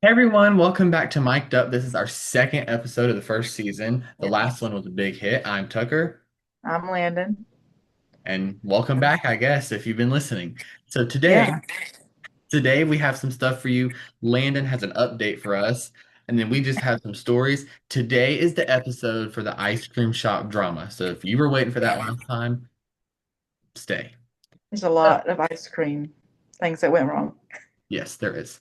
Hey everyone, welcome back to Mic'd Up. This is our second episode of the first season. The last Yes. one was a big hit. I'm Tucker, I'm Landon. and welcome back, I guess, if you've been listening. So today, Yeah. today we have some stuff for you. Landon has an update for us, and then we just have some stories. Today is the episode for the ice cream shop drama. So if you were waiting for that last time, stay. There's a So, lot of ice cream things that went wrong. yes, there is.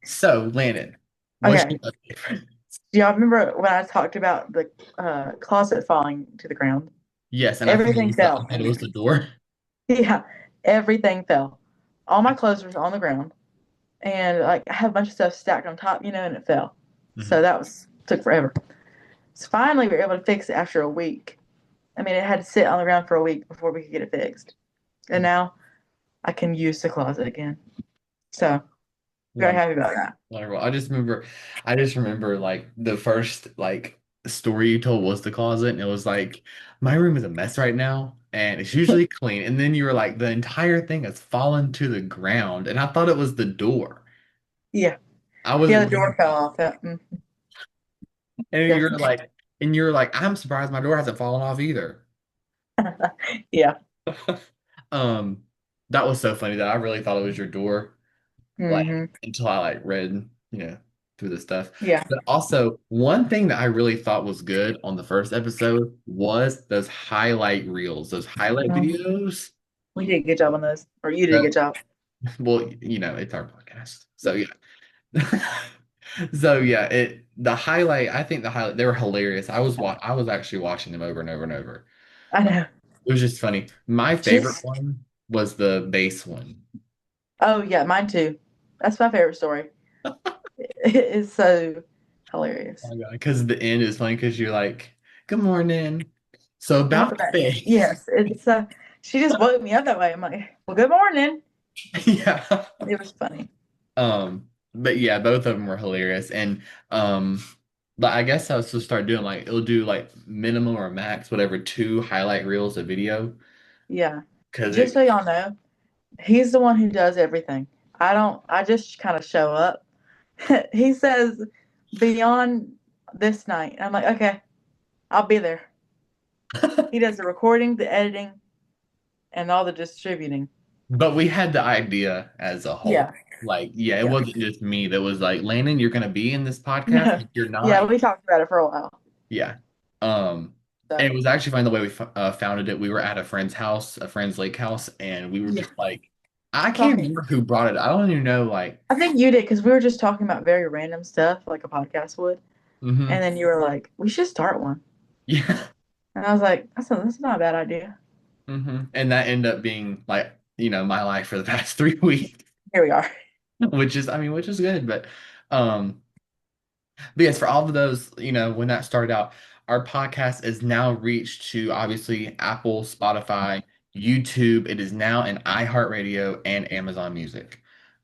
So, Landon, what's Okay. your update? Do y'all remember when I talked about the closet falling to the ground? Yes, and Everything I fell. thought it was the door. Yeah. Everything fell. All my clothes were on the ground. And like I had a bunch of stuff stacked on top, and it fell. So Mhm. that was took forever. So finally we were able to fix it after a week. I mean, it had to sit on the ground for a week before we could get it fixed. And now I can use the closet again. So very happy about that. Wonderful. I just remember like the first like story you told was the closet, and it was like my room is a mess right now, and it's usually clean. And then you were like, the entire thing has fallen to the ground, and I thought it was the door. Yeah. I Yeah, wasn't the door believing fell it. off. Yeah, And definitely. you're like, I'm surprised my door hasn't fallen off either. Yeah. Um, that was so funny that I really thought it was your door. Like Hmm. until I like read, through the stuff. Yeah. But also, one thing that I really thought was good on the first episode was those highlight reels, those highlight Mhm. videos. We did a good job on those, or you did a That, good job. well, it's our podcast. So yeah. So yeah, the highlight, I think the highlight they were hilarious. I was actually watching them over and over and over. I know. It was just funny. My favorite Just, one was the bass one. oh yeah, mine too. That's my favorite story. It is so hilarious. Oh my God, because the end is funny because you're like, good morning. So Not about the that. face. Yes, it's she just woke me up that way. I'm like, well, good morning. Yeah. It was funny. But yeah, both of them were hilarious. And um, but I guess I was to start doing like it'll do like minimum or max, whatever, two highlight reels of video. Yeah. Cause Just so it y'all know, he's the one who does everything. I don't. I just kind of show up. He says, "Be on this night." I'm like, "Okay, I'll be there." He does the recording, the editing, and all the distributing. but we had the idea as a whole. Yeah, Like, yeah, it yeah. wasn't just me that was like, Landon, you're gonna be in this podcast. No, If you're yeah. not, We talked about it for a while. yeah. Um, and So it was actually fun the way we founded it. We were at a friend's house, a friend's lake house, and we were yeah, just like, I can't talking. remember who brought it. I don't even know, like, I think you did because we were just talking about very random stuff like a podcast would, and hmm then you were like, "We should start one," yeah, and I was like, "That's not a bad idea." and that ended up being like, my life for the past 3 weeks, Here we are. which is good. Um, but yes, for all of those, when that started out, our podcast is now reached to obviously Apple, Spotify, YouTube. It is now in iHeartRadio and Amazon Music.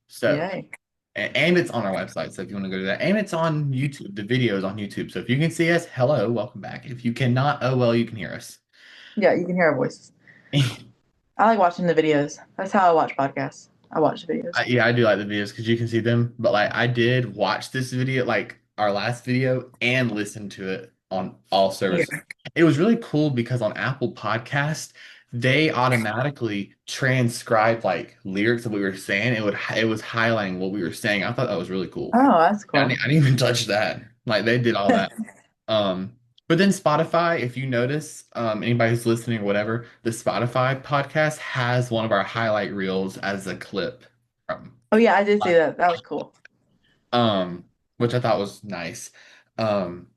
So. Yay! And it's on our website. So if you want to go to that, and it's on YouTube, the video is on YouTube. So if you can see us, hello, welcome back. If you cannot, oh well, you can hear us. Yeah, you can hear our voices. I like watching the videos. That's how I watch podcasts. I watch the videos. Yeah, I do like the videos because you can see them. But like, I did watch this video, like our last video, and listen to it on all Yeah. services. It was really cool because on Apple Podcast, they automatically transcribe like lyrics that we were saying. It was highlighting what we were saying. I thought that was really cool. Oh, that's cool. I didn't even touch that. Like they did all that. Um, but then Spotify, if you notice, anybody who's listening or whatever, the Spotify podcast has one of our highlight reels as a clip from, Oh yeah, I did see that. That was cool. um, which I thought was nice. Um,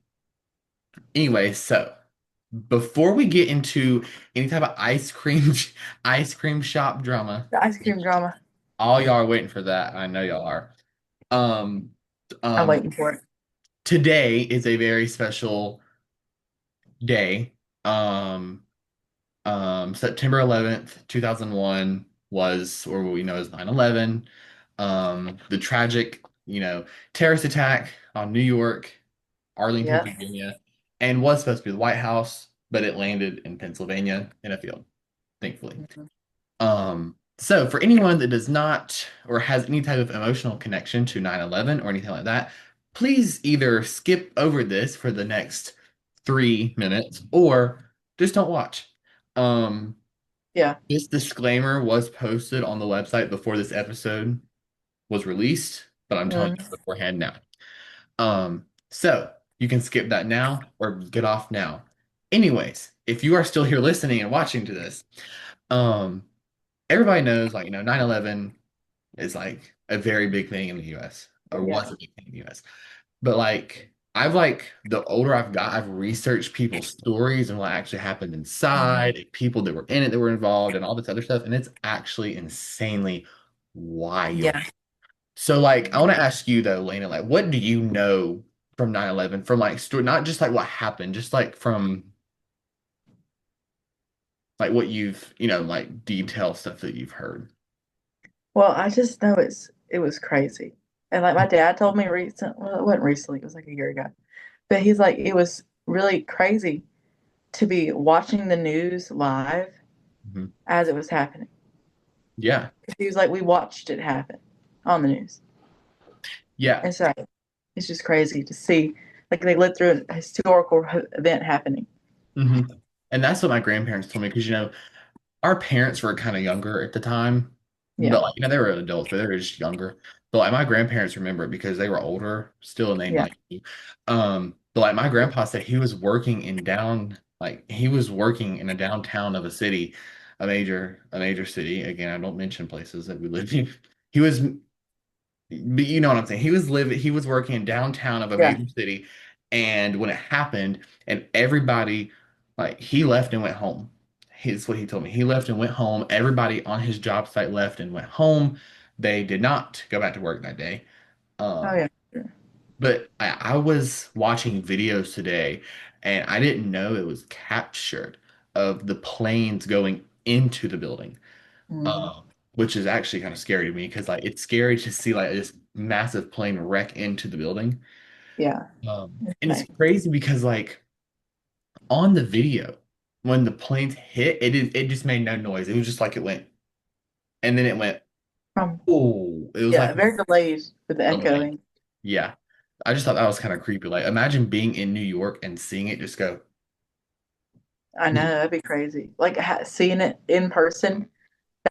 anyway, so before we get into any type of ice cream ice cream shop drama, The ice cream drama. all y'all are waiting for that. I know y'all are. Um, I'm um, waiting for it. today is a very special day. Um, September 11th, 2001 was, or what we know as 9/11, the tragic, terrorist attack on New York, Arlington, Yep. Virginia, and was supposed to be the White House, but it landed in Pennsylvania in a field, thankfully. Mhm. So for anyone that does not or has any type of emotional connection to 9/11 or anything like that, please either skip over this for the next 3 minutes or just don't watch. Um, Yeah. this disclaimer was posted on the website before this episode was released, but I'm telling you Mhm. beforehand now. So you can skip that now or get off now. Anyways, if you are still here listening and watching to this, um, everybody knows, like, 9/11 is like a very big thing in the US, or was Yeah. a big thing in the US. But like the older I've got, I've researched people's stories and what actually happened Mhm. inside, and people that were in it that were involved and all this other stuff, and it's actually insanely wild. Yeah. So like I want to ask you though, Lena, like what do you know from 9/11, from like story, not just like what happened, just like from like what you've, like detail stuff that you've heard. Well, I just know it was crazy. And like my dad told me recent, well, it wasn't recently, it was like a year ago. But he's like, it was really crazy to be watching the news live Mhm. as it was happening. Yeah. He was like, we watched it happen on the news. Yeah. And so it's just crazy to see, like they lived through a historical event happening. hmm And that's what my grandparents told me because our parents were kind of younger at the time, but Yeah, like they were adults, but they were just younger. But like my grandparents remember it because they were older still, and they yeah, like you. But like my grandpa said, he was working in a downtown of a city, a major city. Again, I don't mention places that we live in. He was But you know what I'm saying? He was working in downtown of a yeah. major city, and when it happened, and everybody, like, he left and went home. Here's what he told me. He left and went home. Everybody on his job site left and went home. They did not go back to work that day. Oh Um, yeah. Sure. but I was watching videos today, and I didn't know it was captured of the planes going into the building, Hmm. um, which is actually kind of scary to me because like it's scary to see like this massive plane wreck into the building. Yeah. And it's Insane. crazy because like on the video, when the planes hit, it just made no noise. It was just like it went, and then it went. From Oh, it was like yeah, very delayed with the a delay. echoing. Yeah, I just thought that was kind of creepy. Like imagine being in New York and seeing it just go. I know that'd be crazy. Like seeing it in person,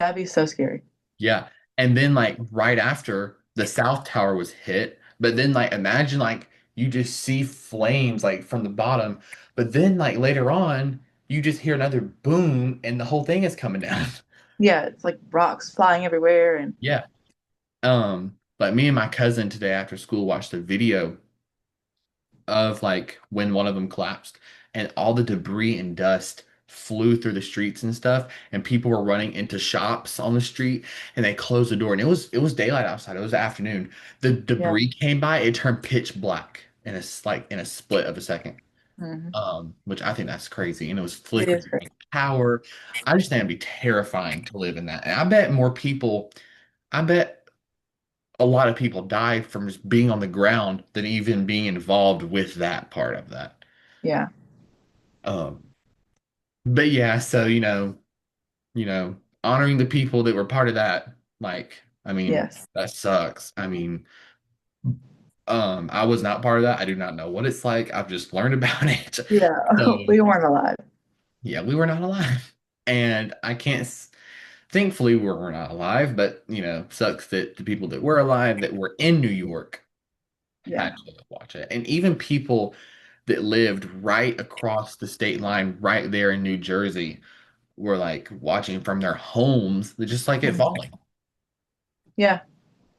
that'd be so scary. Yeah. And then like right after the South Tower was hit, but then like imagine like you just see flames like from the bottom, but then like later on you just hear another boom and the whole thing is coming down. Yeah, it's like rocks flying everywhere, and Yeah. Like me and my cousin today after school watched a video of like when one of them collapsed and all the debris and dust flew through the streets and stuff, and people were running into shops on the street, and they closed the door, and it was daylight outside, it was afternoon. The yeah, debris came by, it turned pitch black in a split of a second. hmm, Which I think that's crazy, and it was it is flickering crazy. power. I just think it'd be terrifying to live in that, and I bet a lot of people die from just being on the ground than even being involved with that part of that. Yeah, Um, but yeah, so honoring the people that were part of that, like, I mean, yes, that sucks. I mean, I was not part of that. I do not know what it's like. I've just learned about it. yeah. So We weren't alive. yeah, we were not alive. And thankfully we were not alive, but sucks that the people that were alive that were in New York Yeah, had to watch it. And even people that lived right across the state line, right there in New Jersey, were like watching from their homes, just like it mhm, falling. yeah,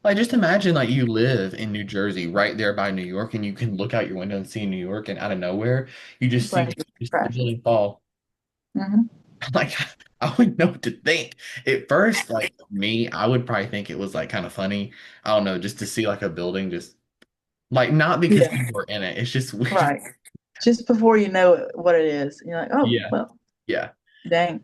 Like just imagine like you live in New Jersey, right there by New York, and you can look out your window and see New York, and out of nowhere, you just see plane just the crashing. building fall. Hmm. Like I wouldn't know what to think. At first, like me, I would probably think it was like kind of funny. I don't know, just to see like a building just like not because Yeah, people were in it. It's just weird. right. Just before you know what it is, you're like, oh Yeah. well, Yeah. dang.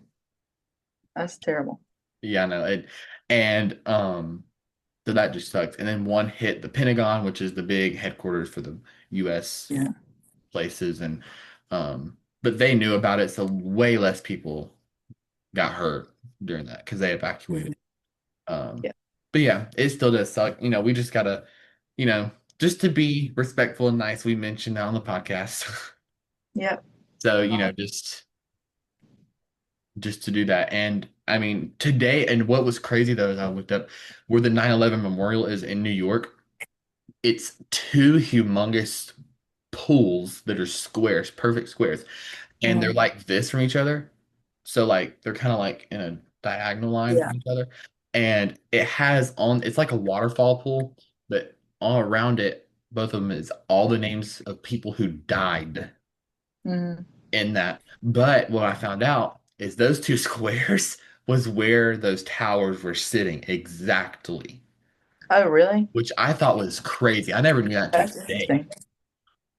That's terrible. Yeah, no, it and so that just sucks. And then one hit the Pentagon, which is the big headquarters for the US Yeah. places, and but they knew about it, so way less people got hurt during that because they evacuated. Mhm. Um, Yeah. but yeah, it still does suck. We just gotta, you know, just to be respectful and nice, we mentioned that on the podcast. Yep. So, just to do that. And I mean, today, and what was crazy though, is I looked up where the 9/11 memorial is in New York. It's two humongous pools that are squares, perfect squares, and they're Mhm. like this from each other. So like they're kind of like in a diagonal line Yeah. from each other. And it's like a waterfall pool, but all around it, both of them is all the names of people who died Mhm. in that. But what I found out is those two squares was where those towers were sitting exactly, Oh, really? which I thought was crazy. I never knew that until That's today. interesting.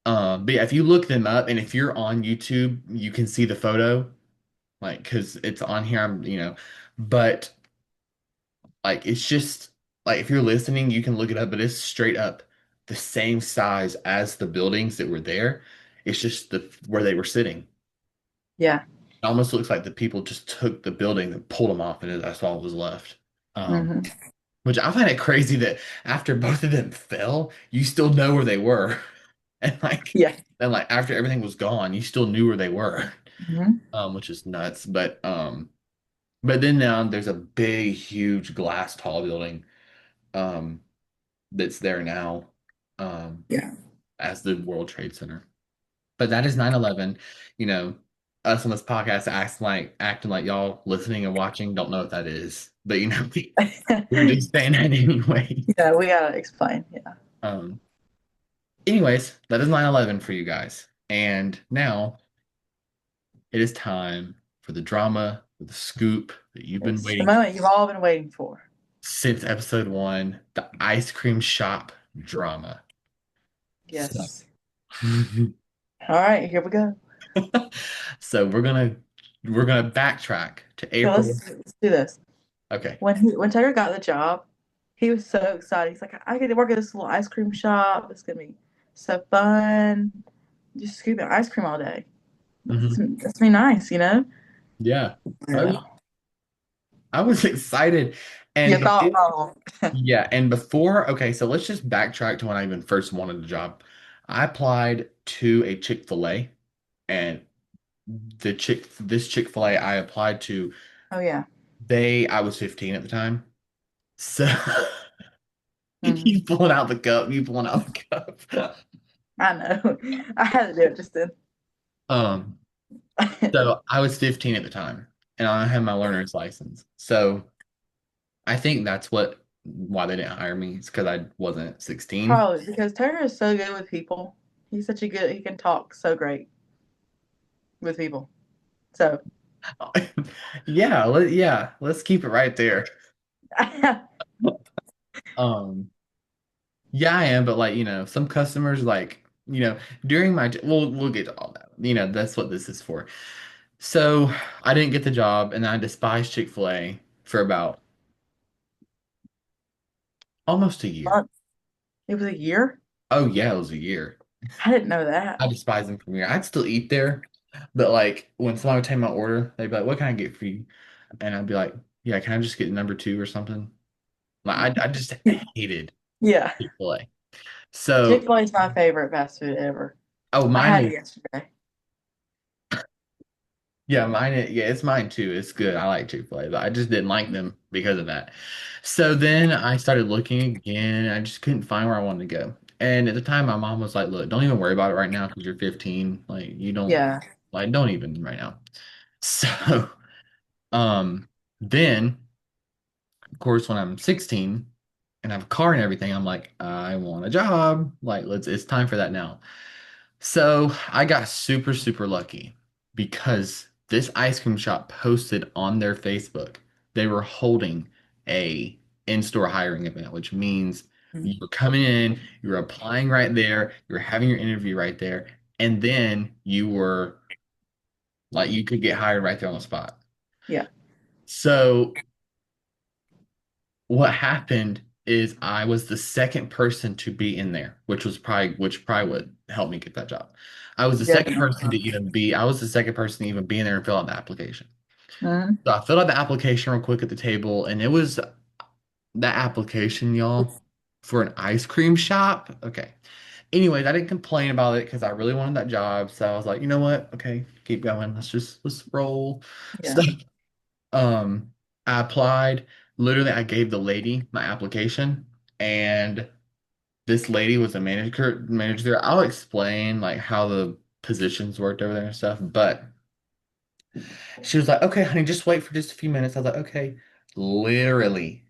But yeah, if you look them up and if you're on YouTube, you can see the photo, like, because it's on here. But like, it's just like if you're listening, you can look it up, but it's straight up the same size as the buildings that were there. It's just where they were sitting. Yeah. It almost looks like the people just took the building and pulled them off, and that's all that was left. Um, Hmm. which I find it crazy that after both of them fell, you still know where they were, and Yeah. after everything was gone, you still knew where they were, Hmm. which is nuts. But then now there's a big, huge glass tall building, um, that's there now, um, Yeah. as the World Trade Center. But that is 9/11. You know, us on this podcast acting like y'all listening and watching don't know what that is. But we're just saying that anyway. Yeah, we gotta explain. Yeah. Um, anyways, that is 9/11 for you guys. And now it is time for the drama, for the scoop that you've been It's the waiting moment you've all been waiting for. since episode one, the ice cream shop drama. So, Yes. All right, here we go. so we're gonna backtrack to So April. let's do this. Okay. When Taylor got the job, he was so excited. He's like, I get to work at this little ice cream shop. It's gonna be so fun. Just scooping ice cream all day. Hmm. That's me nice, you know? Yeah. Yeah. I was excited. You And thought before, wrong. yeah, and before, okay, so let's just backtrack to when I even first wanted the job. I applied to a Chick-fil-A, and this Chick-fil-A I applied to, Oh yeah. I was 15 at the time. So Hmm. you pulling out the cup. I know. I had to do it just then. Um, so I was 15 at the time, and I had my learner's license. So I think that's why they didn't hire me. It's because I wasn't 16. Probably because Taylor is so good with people. He can talk so great with people. So Yeah, let's keep it right there. Um, yeah, I am, but like, some customers like, during we'll get to all that. That's what this is for. So I didn't get the job and I despised Chick-fil-A for about almost a year. Month. It was a year? Oh yeah, it was a year. I didn't know that. I despise them from here. I'd still eat there, but like when someone would take my order, they'd be like, "What can I get for you?" And I'd be like, "Yeah, can I just get number two or something?" Like I just hated Yeah. Chick-fil-A. So, Chick-fil-A is my favorite fast food ever. oh, I mine had it is yesterday. yeah, it's mine too. It's good. I like Chick-fil-A, but I just didn't like them because of that. So then I started looking again. I just couldn't find where I wanted to go. And at the time, my mom was like, "Look, don't even worry about it right now because you're 15. Like, you don't Yeah. don't even right now." So, um, then of course, when I'm 16 and I have a car and everything, I'm like, I want a job. Like, it's time for that now. So I got super, super lucky because this ice cream shop posted on their Facebook they were holding a in-store hiring event, which means you were coming in, you were applying right there, you were having your interview right there, and then you were like you could get hired right there on the spot. Yeah. So what happened is I was the second person to be in there, which probably would help me get that job. I was the second person to even be in there and fill out the application. Mm-hmm. So I filled out the application real quick at the table, and it was that application, y'all, for an ice cream shop. Okay. Anyways, I didn't complain about it because I really wanted that job. So I was like, you know what? Okay, keep going. Let's roll. So Yeah. um I applied. Literally, I gave the lady my application, and this lady was a manager there. I'll explain like how the positions worked over there and stuff, but she was like, okay, honey, just wait for just a few minutes. I was like, okay. Literally,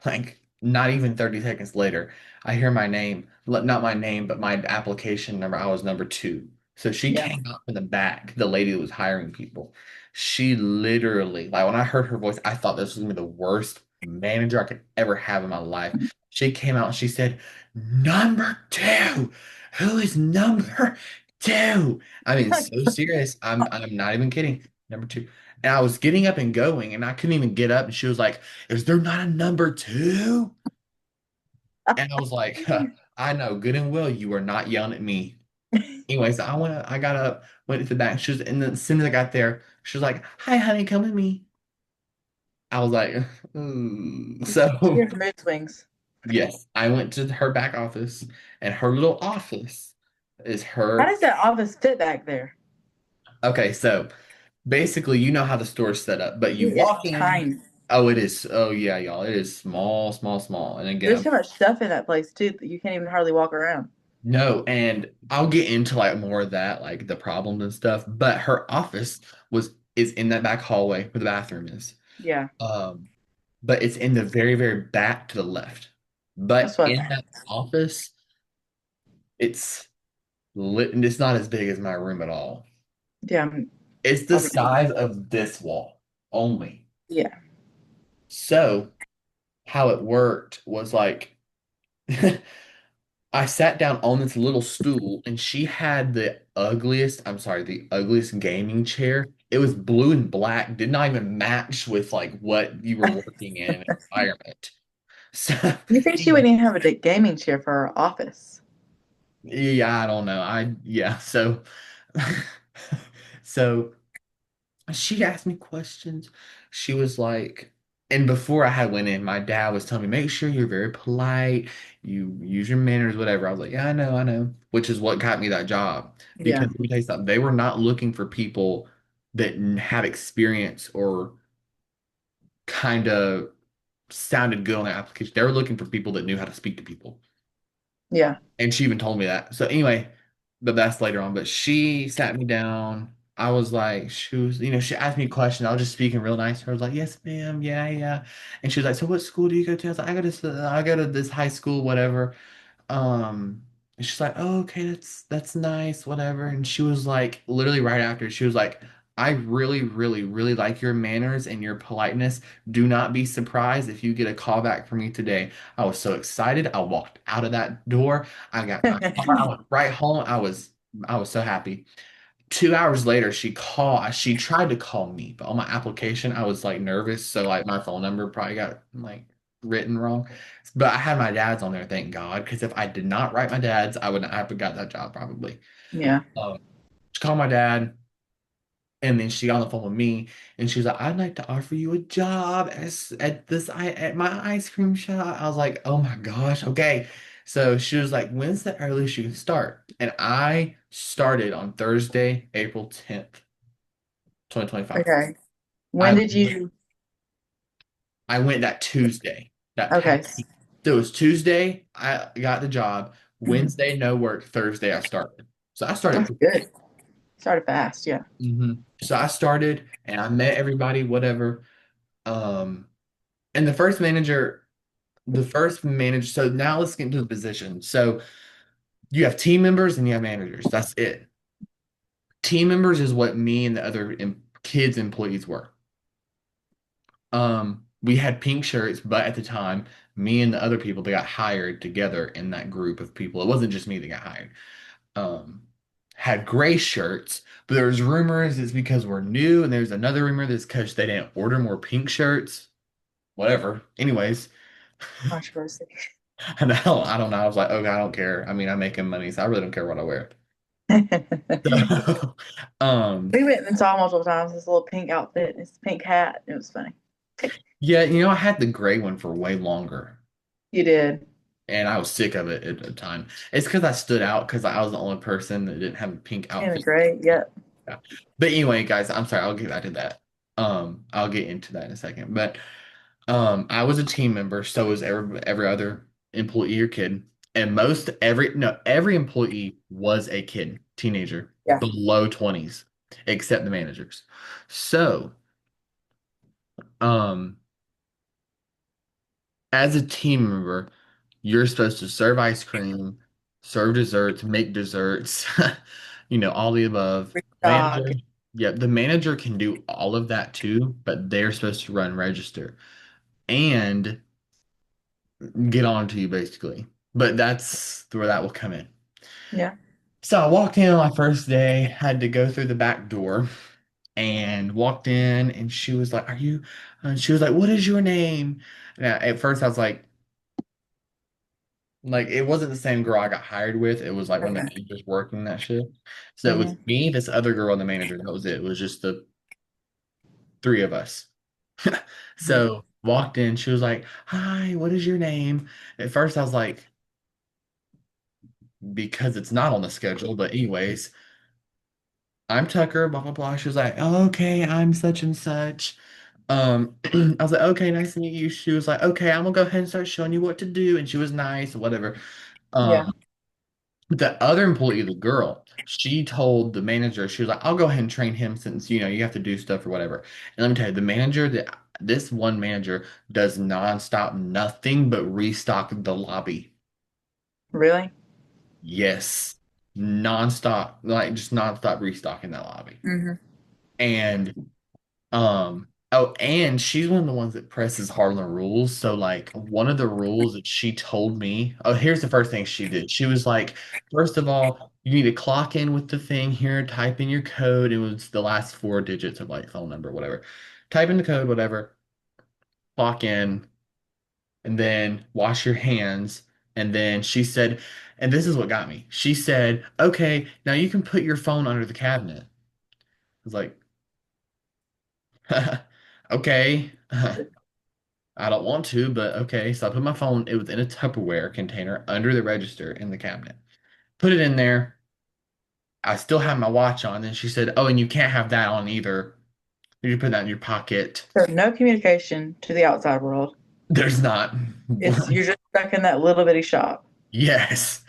like not even 30 seconds later, I hear my name, not my name, but my application number. I was number two. So she Yeah. came out from the back, the lady that was hiring people. She literally, like when I heard her voice, I thought this was gonna be the worst manager I could ever have in my life. She came out and she said, "Number two, who is number two?" I mean, so serious. I'm not even kidding. Number two. And I was getting up and going, and I couldn't even get up. And she was like, is there not a number two? And I was like, I know good and well you are not yelling at me. Anyways, I got up, went to the back. And then as soon as I got there, she was like, hi, honey, come with me. I was like, "Ooh." So Here's mood swings. yes, I went to her back office, and her little office is How her. does that office fit back there? Okay, so basically, you know how the store's set up, but you It's walk in. tiny. Oh, it is. Oh, yeah, y'all. It is small, small, small. And There's again, so much stuff in that place too that you can't even hardly walk around. no, and I'll get into like more of that, like the problems and stuff. But her office is in that back hallway where the bathroom is. Yeah, Um, but it's in the very, very back to the left. that's But what. in that office, it's lit, and it's not as big as my room at all. Yeah, It's the size of this wall only. yeah. So how it worked was like I sat down on this little stool and she had the ugliest gaming chair. It was blue and black, did not even match with like what you were working in an environment. So You think she anyway, wouldn't even have a gaming chair for her office? yeah, I don't know. So so she asked me questions. She was like, and before I had went in, my dad was telling me, make sure you're very polite, you use your manners, whatever. I was like, yeah, I know, which is what got me that job. Yeah, Because let me tell you something, they were not looking for people that had experience or kind of sounded good on their application. They were looking for people that knew how to speak to people. yeah. And she even told me that. So anyway, but that's later on. But she sat me down. I was like, she asked me a question. I was just speaking real nice. I was like, yes, ma'am. Yeah, yeah. And she was like, so what school do you go to? I was like, I go to this high school, whatever. And she's like, oh, okay, that's nice, whatever. And she was like, literally right after, she was like, I really, really, really like your manners and your politeness. Do not be surprised if you get a call back from me today. I was so excited. I walked out of that door. I got in my car. I went right home. I was so happy. 2 hours later, she tried to call me, but on my application, I was like nervous. So like my phone number probably got like written wrong. But I had my dad's on there, thank God. Because if I did not write my dad's, I would not have got that job probably. Yeah. Um, she called my dad, and then she got on the phone with me, and she was like, "I'd like to offer you a job at my ice cream shop." I was like, "Oh my gosh, okay." So she was like, "When's the earliest you can start?" And I started on Thursday, April 10th, 2025. Okay. When I did you? I went that Tuesday, that Okay. past. So it was Tuesday, I got the job. Wednesday, no work. Thursday, I started. So I started That's pretty quick. good. Started fast. Yeah. So I started and I met everybody, whatever. Um, and the first manager, so now let's get into the position. So you have team members and you have managers. That's it. Team members is what me and the other kids employees were. We had pink shirts, but at the time, me and the other people that got hired together in that group of people, it wasn't just me that got hired. Um, had gray shirts, but there's rumors it's because we're new, and there's another rumor that's because they didn't order more pink shirts. Whatever. Anyways, Controversy. and I don't know. I was like, okay, I don't care. I mean, I'm making money, so I really don't care what I wear. So, um, We went and saw multiple times this little pink outfit, this pink hat. It was funny. yeah, I had the gray one for way longer, You did. and I was sick of it at the time. It's because I stood out because I was the only person that didn't have a pink In the outfit. gray. Yep. Yeah. But anyway, guys, I'm sorry. I'll get back to that. I'll get into that in a second. But I was a team member, so was every other employee or kid, and most every no every employee was a kid, teenager, Yeah. below 20s, except the managers. So, um, as a team member, you're supposed to serve ice cream, serve desserts, make desserts, all the above. Restock. Manager, yeah, the manager can do all of that too, but they're supposed to run register and get on to you basically. But that's where that will come in. Yeah. So I walked in on my first day, had to go through the back door and walked in, and she was like, "Are you?" And she was like, "What is your name?" And at first I was like it wasn't the same girl I got hired with. It was like one of the Okay. managers working that shift. So it was Hmm. me, this other girl, and the manager. That was it. It was just the three of us. So walked in, she was like, "Hi, what is your name?" At first I was like, because it's not on the schedule, but anyways, I'm Tucker, blah blah blah. She was like, "Oh, okay, I'm such and such." I was like, "Okay, nice to meet you." She was like, "Okay, I'm gonna go ahead and start showing you what to do," and she was nice, whatever. Yeah. Um, the other employee, the girl, she told the manager, she was like, "I'll go ahead and train him since you have to do stuff or whatever." And let me tell you, the manager that this one manager does nonstop nothing but restock the lobby. Really? Yes, nonstop, like just nonstop restocking that lobby. Hmm. And oh, and she's one of the ones that presses hard on the rules. So like one of the rules that she told me, oh, here's the first thing she did. She was like, first of all, you need to clock in with the thing here, type in your code. It was the last four digits of like phone number, whatever. Type in the code, whatever, clock in, and then wash your hands. And then she said, and this is what got me. She said, okay, now you can put your phone under the cabinet. I was like, okay. I don't want to, but okay. So I put my phone, it was in a Tupperware container under the register in the cabinet. Put it in there. I still have my watch on. Then she said, "Oh, and you can't have that on either. You put that in your pocket." So no communication to the outside world. There's not. It's you're just stuck in that little bitty shop. Yes.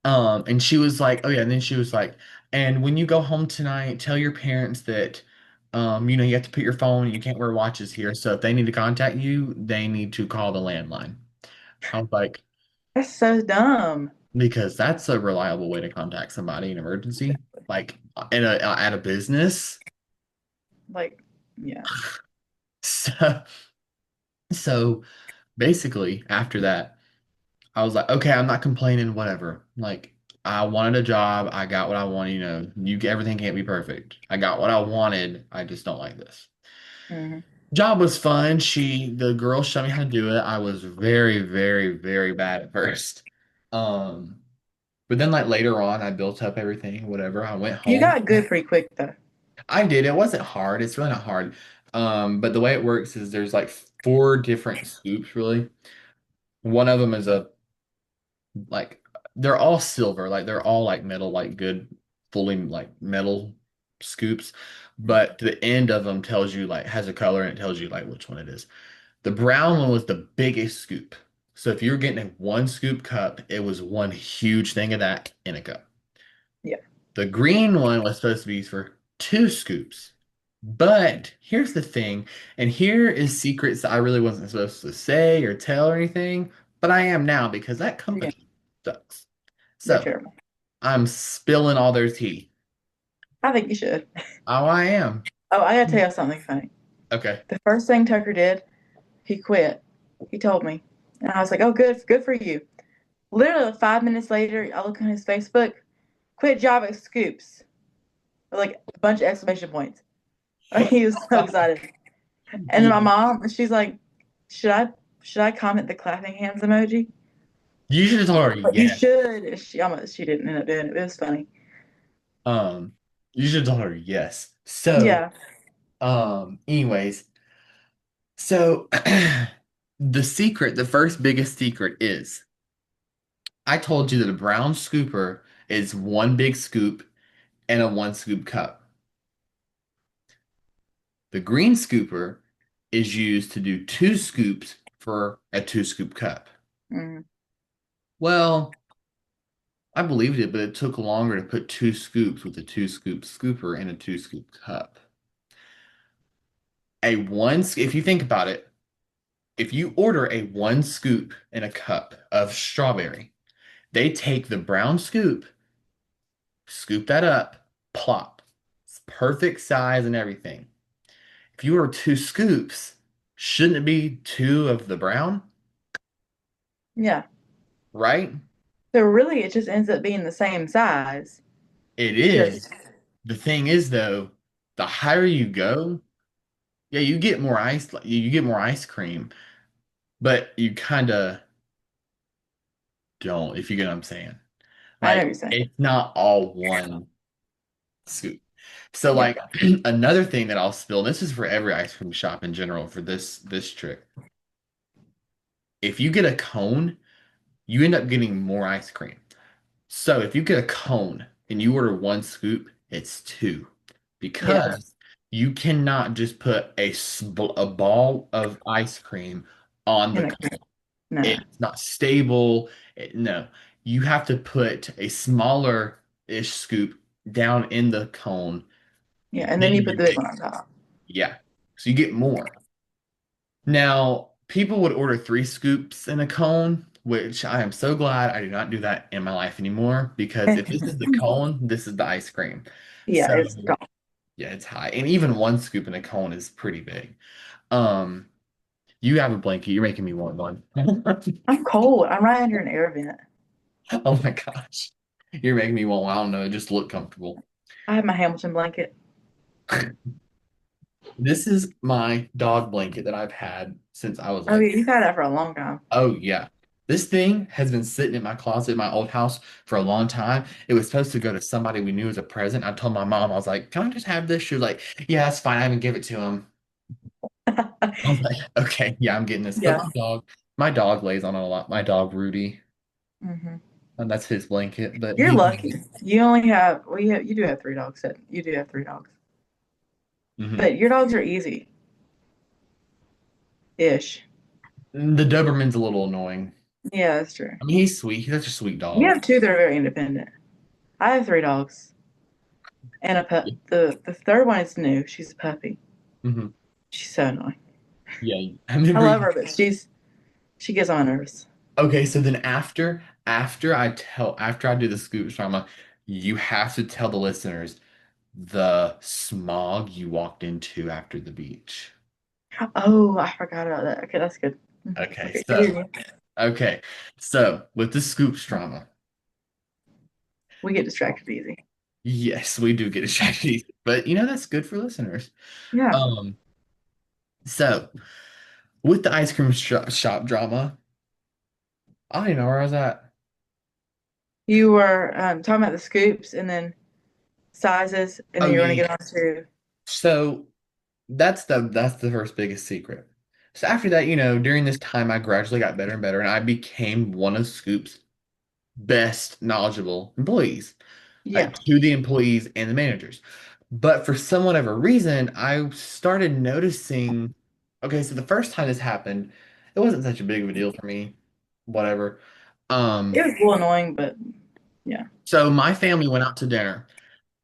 And she was like, "Oh yeah," and then she was like, "And when you go home tonight, tell your parents that you have to put your phone, you can't wear watches here. So if they need to contact you, they need to call the landline." I was like, That's so dumb. because that's a reliable way to contact somebody in emergency, like at a business. Like, yeah. So, so basically, after that, I was like, okay, I'm not complaining, whatever. Like, I wanted a job, I got what I wanted. Everything can't be perfect. I got what I wanted. I just don't like this. Hmm. Job was fun. The girl showed me how to do it. I was very, very, very bad at first. Um, but then like later on, I built up everything, whatever. I went You home. got good pretty quick though. I did. It wasn't hard. It's really not hard. But the way it works is there's like four different scoops, really. One of them is like they're all silver, like they're all like metal, like good, fully like metal scoops. But the end of them tells you like has a color and it tells you like which one it is. The brown one was the biggest scoop. So if you're getting a one scoop cup, it was one huge thing of that in a cup. Yeah. The green one was supposed to be for two scoops. But here's the thing, and here is secrets that I really wasn't supposed to say or tell or anything, but I am now because that Yeah. company sucks. They're So terrible. I'm spilling all their tea. I think you should. Oh, I am. Oh, I gotta tell you something funny. Okay. The first thing Tucker did, he quit. He told me. And I was like, oh, good for you. Literally 5 minutes later, I look on his Facebook. Quit Java scoops. Like a bunch of exclamation points. He was so excited. And then Yeah. my mom, she's like, should I should I comment the clapping hands emoji? You should have told her But you yes. should. She didn't end up doing it. It was funny. Um, you should have told her yes. So, Yeah. anyways, so the first biggest secret is I told you that a brown scooper is one big scoop and a one scoop cup. The green scooper is used to do two scoops for a two scoop cup. Mm. Well, I believed it, but it took longer to put two scoops with a two scoop scooper in a two scoop cup. If you think about it, if you order a one scoop in a cup of strawberry, they take the brown scoop, scoop that up, plop. It's perfect size and everything. If you order two scoops, shouldn't it be two of the brown? Yeah. Right? So really it just ends up being the same size. It Just is. The thing is though, the higher you go, yeah, you get more ice, you get more ice cream, but you kind of don't, if you get what I'm saying. I know Like, what you're saying. it's not all one scoop. So, Yeah. like, another thing that I'll spill, and this is for every ice cream shop in general for this trick. If you get a cone, you end up getting more ice cream. So, if you get a cone and you order one scoop, it's two Yeah. because you cannot just put a ball of ice cream on the In a cone. no. It's not stable. No, you have to put a smaller-ish scoop down in the cone. Yeah. And Then then you put you the big get, one on top. yeah. So you get more. Now, people would order three scoops in a cone, which I am so glad I do not do that in my life anymore because if this is the cone, this is the ice cream. Yeah, So it's gone. yeah, it's high. And even one scoop in a cone is pretty big. Um, you have a blanket. You're making me want one. I'm cold. I'm right under an air vent. Oh my gosh. You're making me want one. I don't know. It just look comfortable. I have my Hamilton blanket. This is my dog blanket that I've had since I was Oh like, yeah, you've had that for a long time. oh yeah. This thing has been sitting in my closet in my old house for a long time. It was supposed to go to somebody we knew as a present. I told my mom, I was like, can I just have this? She was like, yeah, that's fine. I haven't give it to him. I was like, okay, yeah, I'm getting this. But Yeah. my dog lays on it a lot. My dog Rudy, Hmm. and that's his blanket. But You're lucky. You only have you do have three dogs. You do have three dogs. Mhm. But your dogs are easy ish. The Doberman's a little annoying. Yeah, that's true. I mean, he's sweet. He's such a sweet You dog. have two that are very independent. I have three dogs and a pup. The third one is new. She's a puppy. Hmm. She's so annoying. Yeah, I I remember. love her, but she gets on my nerves. Okay, so then after I do the scoop trauma, you have to tell the listeners the smog you walked into after the beach. Oh, I forgot about that. Okay, that's good. Okay, Okay, so continue. okay, so with the scoop trauma, We get distracted easy. yes, we do get distracted, but that's good for listeners. Yeah. Um, so with the ice cream shop drama, I don't even know where I was at. You were talking about the scoops and then sizes, and Oh then you were yeah, going to yeah. get on to. So that's the first biggest secret. So after that, during this time, I gradually got better and better, and I became one of Scoop's best knowledgeable employees, Yeah. like to the employees and the managers. But for some whatever reason, I started noticing, okay, so the first time this happened, it wasn't such a big of a deal for me, whatever. It Um, was a little annoying, but yeah. so my family went out to dinner,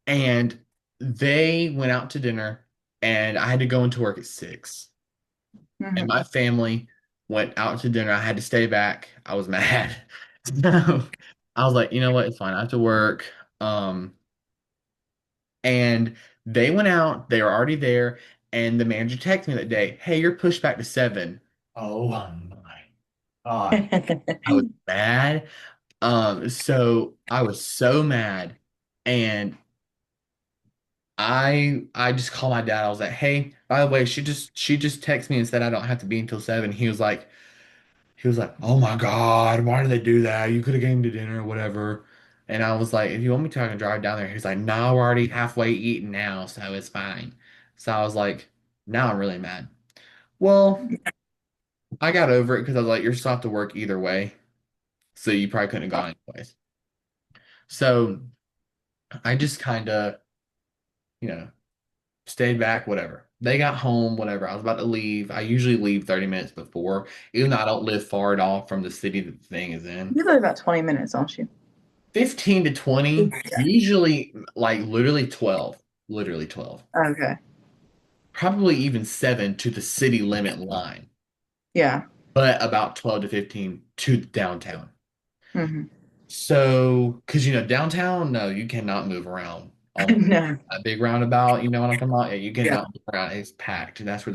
and they went out to dinner, and I had to go into work at 6. And Hmm. my family went out to dinner. I had to stay back. I was mad. So I was like, you know what? It's fine. I have to work. Um, and they went out. They were already there. And the manager texted me that day, hey, you're pushed back to 7. Oh my God. I was mad. So I was so mad. And I just called my dad. I was like, "Hey, by the way, she just texted me and said I don't have to be until 7." He was like, "Oh my God, why did they do that? You could have came to dinner or whatever." And I was like, "If you want me to, I can drive down there." He's like, "No, we're already halfway eaten now, so it's fine." So I was like, now I'm really mad. Well, I got over it because I was like, you're still have to work either way, so you probably couldn't have gone anyways. So I just kind of, you know, stayed back, whatever. They got home, whatever. I was about to leave. I usually leave 30 minutes before, even though I don't live far at all from the city that the thing is in. You live about 20 minutes, don't you? 15 to 20, Yeah. usually like literally 12, literally 12. Okay. Probably even 7 to the city limit line, Yeah. but about 12 to 15 to downtown. Hmm. So, because downtown, no, you cannot move around on No. a big roundabout. You know what I'm talking about? Yeah, you Yeah. cannot move around. It's packed. And that's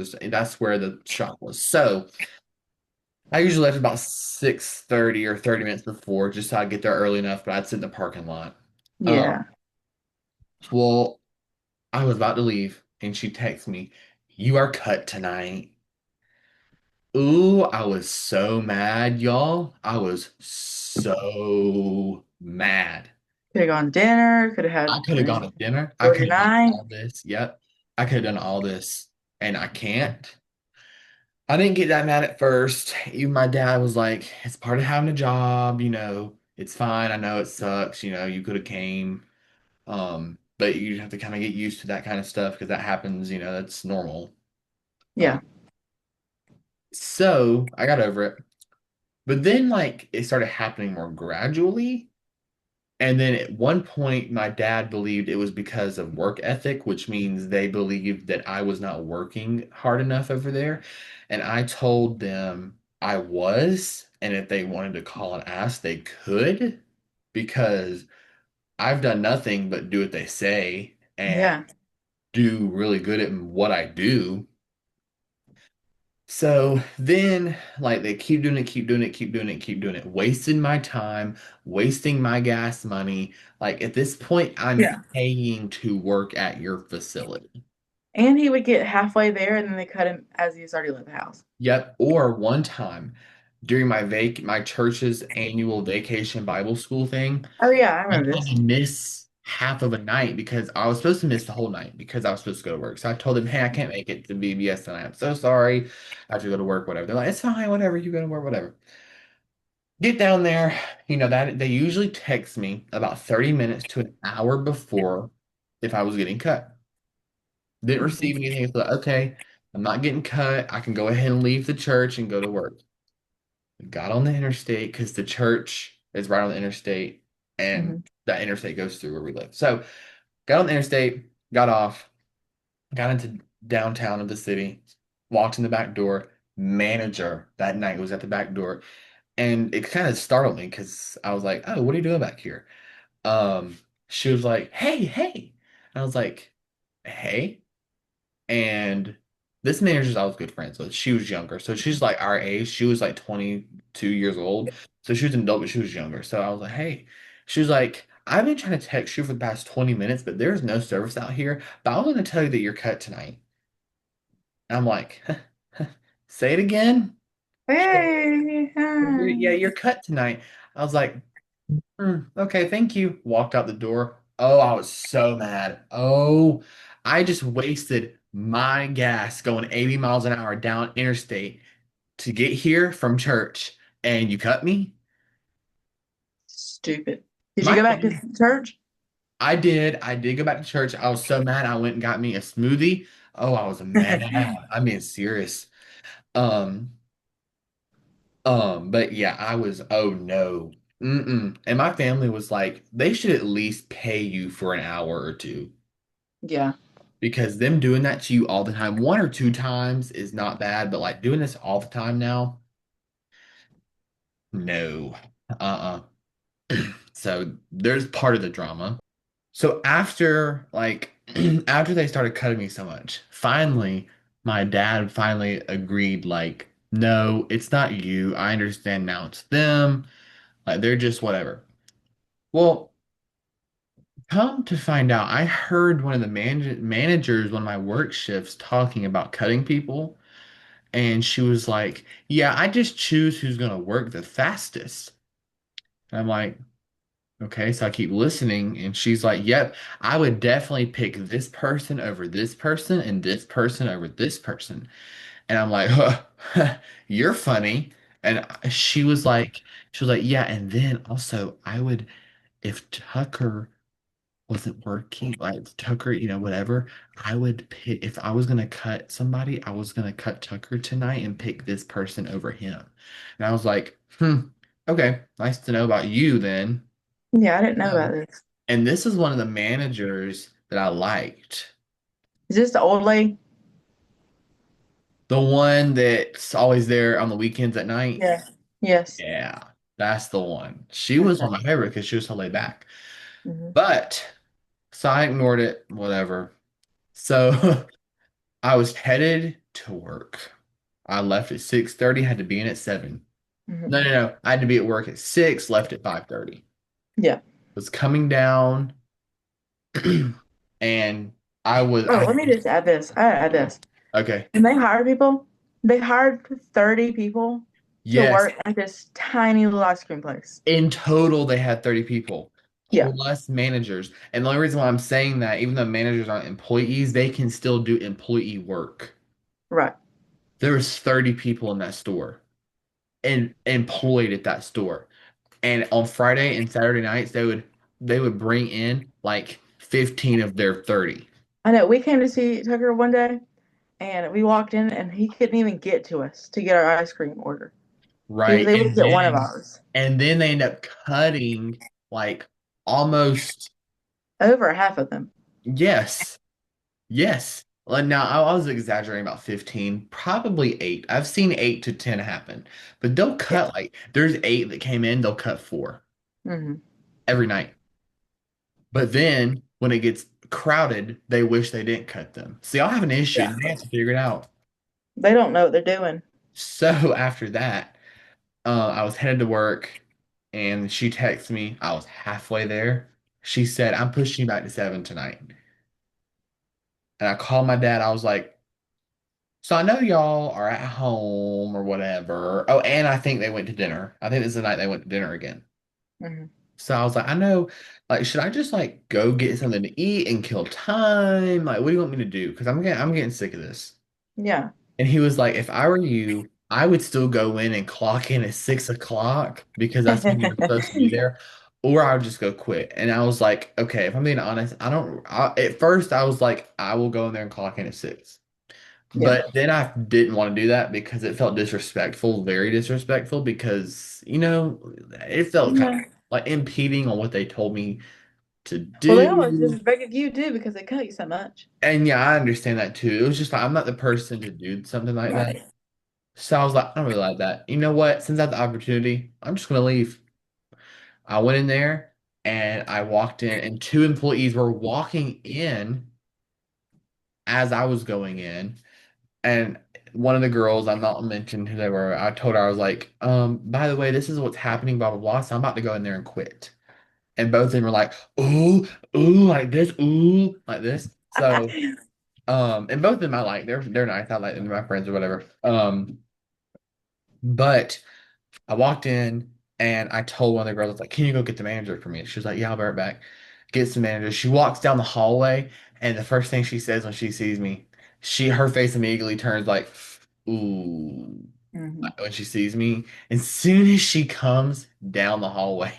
where the shop was. So I usually left about 6:30 or 30 minutes before, just so I get there early enough, but I'd sit in the parking lot. Um, Yeah. well, I was about to leave, and she texts me, "You are cut tonight." Ooh, I was so mad, y'all. I was so mad. Could have gone to dinner. Could have I had could have gone to dinner. I for your could have done night. all this. Yep. I could have done all this, and I can't. I didn't get that mad at first. Even my dad was like, "It's part of having a job, it's fine. I know it sucks, you could have came. But you have to kind of get used to that kind of stuff because that happens, that's normal." Um, Yeah. so I got over it. But then like it started happening more gradually. And then at one point, my dad believed it was because of work ethic, which means they believed that I was not working hard enough over there. And I told them I was, and if they wanted to call and ask, they could, because I've done nothing but do what they say and Yeah. do really good at what I do. So then, like, they keep doing it, keep doing it, keep doing it, keep doing it, wasting my time, wasting my gas money. Like, at this point, I'm Yeah. paying to work at your facility. And he would get halfway there and then they cut him as he started to leave the house. Yep. Or one time during my church's annual vacation Bible school thing, Oh yeah, I I remember had this. to miss half of a night because I was supposed to miss the whole night because I was supposed to go to work. So I told them, "Hey, I can't make it to VBS tonight. I'm so sorry. I have to go to work, whatever." They're like, "It's fine, whatever. You go to work, whatever." Get down there, that they usually text me about 30 minutes to an hour before if I was getting cut. Didn't Hmm. receive anything. So, okay, I'm not getting cut. I can go ahead and leave the church and go to work. Got on the interstate because the church is right on the interstate and Hmm. that interstate goes through where we live. So got on the interstate, got off, got into downtown of the city, walked in the back door. Manager that night was at the back door. And it kind of startled me because I was like, "Oh, what are you doing back here?" Um, she was like, "Hey, hey." And I was like, "Hey." And this manager's I was good friends with. She was younger. So she's like our age. She was like 22 years old. So she was an adult, but she was younger. So I was like, "Hey." She was like, "I've been trying to text you for the past 20 minutes, but there's no service out here. But I was going to tell you that you're cut tonight." And I'm like, "Say it again." Hey. Yeah, you're cut tonight. I was like, Okay, thank you." Walked out the door. Oh, I was so mad. Oh, I just wasted my gas going 80 miles an hour down interstate to get here from church, and you cut me? Stupid. Did you My go back to church? I did. I did go back to church. I was so mad. I went and got me a smoothie. Oh, I was mad. I'm being serious. Um, but yeah, I was, oh no. Mm-mm. And my family was like, they should at least pay you for an hour or two. Yeah. Because them doing that to you all the time, one or two times is not bad, but like doing this all the time now, no. Uh-uh. So there's part of the drama. So after like after they started cutting me so much, finally my dad finally agreed like, "No, it's not you. I understand now it's them. Like they're just whatever." Well, Come to find out, I heard one of the managers, one of my work shifts, talking about cutting people. And she was like, yeah, I just choose who's going to work the fastest. And I'm like, okay. So I keep listening. And she's like, yep, I would definitely pick this person over this person and this person over this person. And I'm like, huh, you're funny. And she was like, yeah. And then also, I would, if Tucker wasn't working, like Tucker, whatever, I would pick, if I was gonna cut somebody, I was gonna cut Tucker tonight and pick this person over him. And I was like, okay, nice to know about you then. Yeah, I didn't know about Oh. this. And this is one of the managers that I liked. Is this the old lady? The one that's always there on the weekends at night. Yeah. Yes. Yeah, that's the one. She was Okay. one of my favorite because she was so laid back. Hmm. But so I ignored it, whatever. So I was headed to work. I left at 6:30, had to be in at 7. Hmm. No, no, no. I had to be at work at 6, left at 5:30. Yeah. Was coming down and Oh, let me just add this. I add this. okay. And they hire people. They hired 30 people to Yes. work at this tiny little ice cream place. In total, they had 30 people Yeah. plus managers. And the only reason why I'm saying that, even though managers aren't employees, they can still do employee work. Right. There was 30 people in that store and employed at that store. And on Friday and Saturday nights, they would bring in like 15 of their 30. I know. We came to see Tucker one day and we walked in and he couldn't even get to us to get our ice cream order. He was Right. able to And get one of then ours. and then they end up cutting like almost Over half of them. yes. Yes. Well, now I was exaggerating about 15, probably 8. I've seen 8 to 10 happen. But they'll Yeah. cut like there's 8 that came in, they'll cut 4 Hmm. every night. But then when it gets crowded, they wish they didn't cut them. See, I'll have an issue Yeah. and they have to figure it out. They don't know what they're doing. So after that, I was headed to work and she texted me. I was halfway there. She said, I'm pushing you back to 7 tonight. And I called my dad. I was like, so I know y'all are at home or whatever. Oh, and I think they went to dinner. I think this is the night they went to dinner again. Hmm. So I was like, I know, like, should I just like go get something to eat and kill time? Like, what do you want me to do? Because I'm getting sick of this. Yeah. And he was like, if I were you, I would still go in and clock in at 6 o'clock because that's when you're supposed to be there, or I would just go quit. And I was like, okay, if I'm being honest, at first I was like, I will go in there and clock in at 6. Yeah. But then I didn't want to do that because it felt disrespectful, very disrespectful, because, it felt kind of Yeah. like impeding on what they told me to Well, they always do. disrespected you too because they cut you so much. And yeah, I understand that too. It was just like, I'm not the person to do something like that. Right. So I was like, I don't really like that. You know what? Since I have the opportunity, I'm just gonna leave. I went in there and I walked in, and 2 employees were walking in as I was going in. And one of the girls, I'm not mentioning who they were, I told her, I was like, by the way, this is what's happening, blah blah blah. So I'm about to go in there and quit. And both of them were like, ooh, ooh, like this, ooh, like this. So, and both of them I like. They're nice. I like them, they're my friends or whatever. But I walked in and I told one of the girls, I was like, can you go get the manager for me? She was like, yeah, I'll be right back. Gets the manager. She walks down the hallway, and the first thing she says when she sees me, her face immediately turns like, ooh, Hmm. when she sees me. As soon as she comes down the hallway,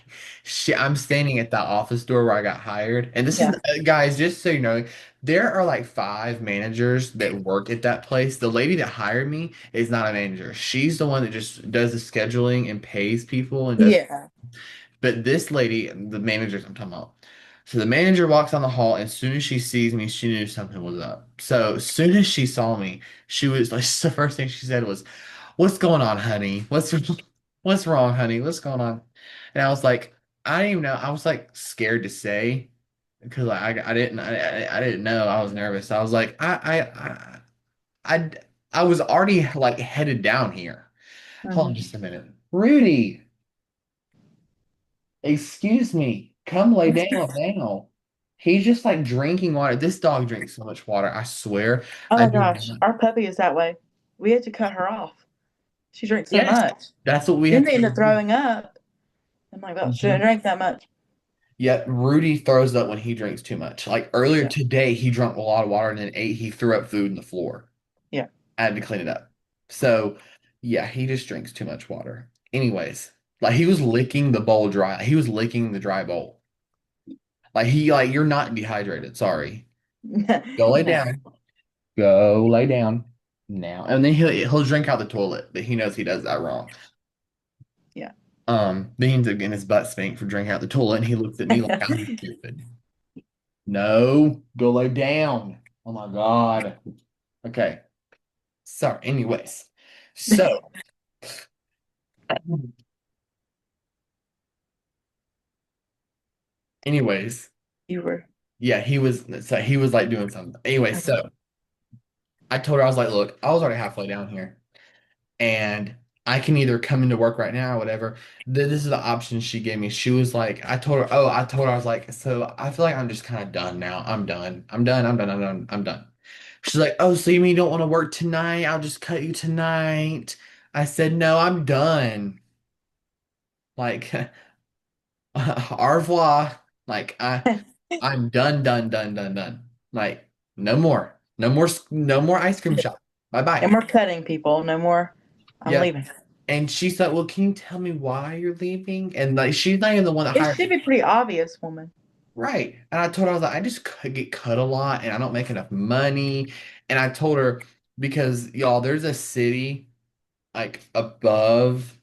I'm standing at the office door where I got hired. And this is, Yeah. guys, just so you know, there are like 5 managers that work at that place. The lady that hired me is not a manager. She's the one that just does the scheduling and pays people and does. Yeah. But this lady, the managers I'm talking about. So the manager walks down the hall, and as soon as she sees me, she knew something was up. So as soon as she saw me, she was like, the first thing she said was, "What's going on, honey? What's wrong, honey? What's going on?" And I was like, I didn't even know. I was like scared to say because like, I didn't know. I was nervous. I was like, I I was already like headed down here. Hold on Hmm. just a minute. Rudy, excuse me. Come lay down now. He's just like drinking water. This dog drinks so much water. I swear. Oh I my do gosh, not. our puppy is that way. We had to cut her off. She drinks so Yes, much. that's what we Then have they to end up do. throwing up. I'm like, well, shouldn't Mhm. drink that much. Yet Rudy throws up when he drinks too much. Like earlier Yeah, today, he drank a lot of water and then ate. He threw up food on the floor. yeah. I had to clean it up. So, yeah, he just drinks too much water. Anyways, like he was licking the bowl dry. He was licking the dry bowl. Like you're not dehydrated. Sorry. Go lay No, down. Go lay down now. And then he'll drink out the toilet, but he knows he does that wrong. yeah. Then he ends up getting his butt spanked for drinking out the toilet, and he looks at me like I'm stupid. No, go lay down. Oh my God. Okay. Sorry. Anyways, so anyways, You were yeah, he was like doing something. Anyway, okay. so I told her I was like, look, I was already halfway down here, and I can either come into work right now or whatever. This is the option she gave me. She was like, I told her I was like, so I feel like I'm just kind of done now. I'm done. I'm done. I'm done. I'm done. I'm done. She's like, oh, so you mean you don't want to work tonight? I'll just cut you tonight. I said, no, I'm done. Like, au revoir. Like, I'm done, done, done, done, done. Like, no more. No more, no more ice cream shop. Bye bye. And we're cutting people. No more. I'm Yeah. leaving. And she's like, well, can you tell me why you're leaving? And like, she's not even the one that It hired should me. be pretty obvious, woman. Right. And I told her, I was like, I just get cut a lot and I don't make enough money. And I told her, because y'all, there's a city like above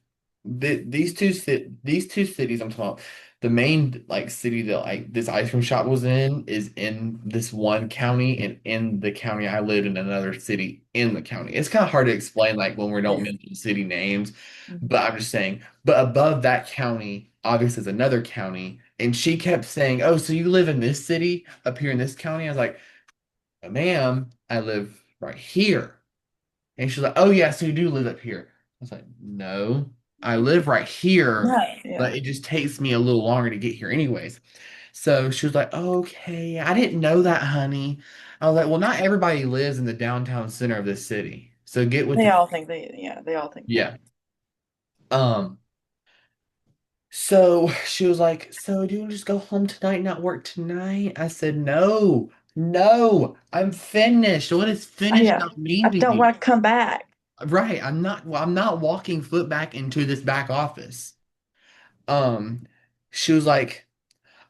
these two cities I'm talking about. The main like city that like this ice cream shop was in is in this one county, and in the county I live in another city in the county. It's kind of hard to explain like when we don't Yeah. mention city names, Mhm. but I'm just saying, but above that county obviously is another county, and she kept saying, oh, so you live in this city up here in this county? I was like, ma'am, I live right here. And she's like, oh, yeah, so you do live up here. I was like, no, I live right No, here, yeah. but it just takes me a little longer to get here, anyways. So she was like, okay, I didn't know that, honey. I was like, well, not everybody lives in the downtown center of this city. So get with They the, all think they all think that. yeah. Um, so she was like, so do you want to just go home tonight, and not work tonight? I said, no, no, I'm finished. What does finished Yeah. not mean I to don't you? want to come back. Right. I'm not walking foot back into this back office. Um, she was like,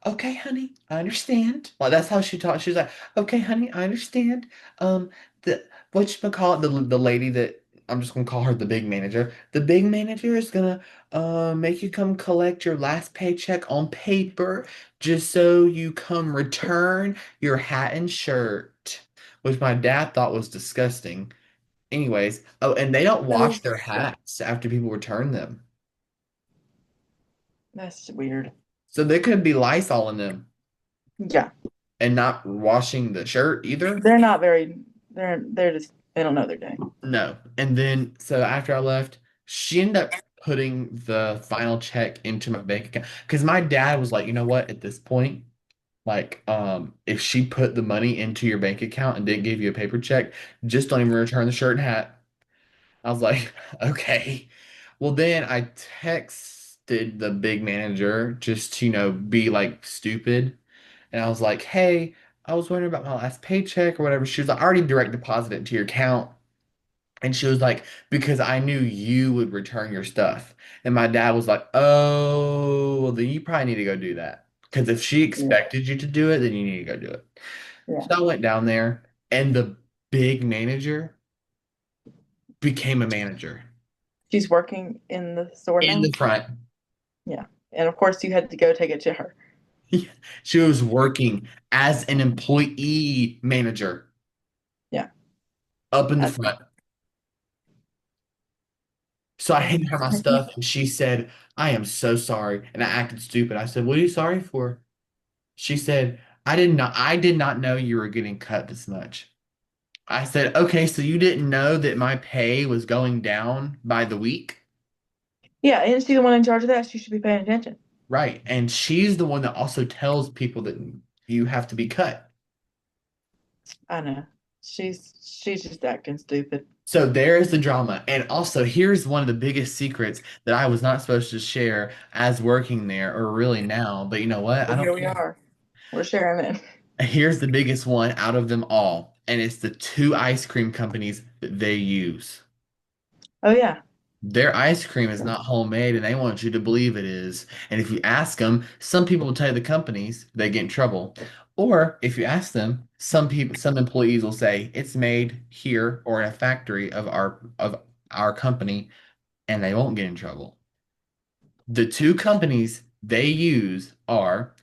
okay, honey, I understand. Like that's how she talked. She was like, okay, honey, I understand. The whatchamacallit, the lady that I'm just gonna call her the big manager. The big manager is gonna make you come collect your last paycheck on paper just so you come return your hat and shirt, which my dad thought was disgusting. Anyways, oh, and they don't That wash is their yeah. hats after people return them. That's weird. So there could be Lysol in them Yeah. and not washing the shirt either. They're not very they're just they don't know what they're doing. No. And then, so after I left, she ended up putting the final check into my bank account. Because my dad was like, you know what, at this point, like, if she put the money into your bank account and didn't give you a paper check, just don't even return the shirt and hat. I was like, okay. Well, then I texted the big manager just to, be like stupid. And I was like, hey, I was wondering about my last paycheck or whatever. She was like, I already direct deposited it to your account. And she was like, because I knew you would return your stuff. And my dad was like, oh, well, then you probably need to go do that. Because if she Yeah. expected you to do it, then you need to go do it. Yeah. So I went down there, and the big manager became a manager She's working in the store in now. the front. Yeah. And of course you had to go take it to her. She was working as an employee manager Yeah. up in the That's front. So I that's handed her my stuff and she said, I am so sorry. And I acted stupid. I said, what are you sorry for? She said, I did not know you were getting cut this much. I said, okay, so you didn't know that my pay was going down by the week? yeah, isn't she the one in charge of that? She should be paying attention. Right. And she's the one that also tells people that. you have to be cut. I know. She's just acting stupid. So there is the drama. And also, here's one of the biggest secrets that I was not supposed to share as working there, or really now, but you know what? I Well, don't here we care. are. We're sharing it. Here's the biggest one out of them all, and it's the two ice cream companies that they use. Oh yeah. Their ice cream is not homemade, and they want you to believe it is. And if you ask them, some people will tell you the companies, they get in trouble. Or if you ask them, some employees will say it's made here or in a factory of our company, and they won't get in trouble. The two companies they use are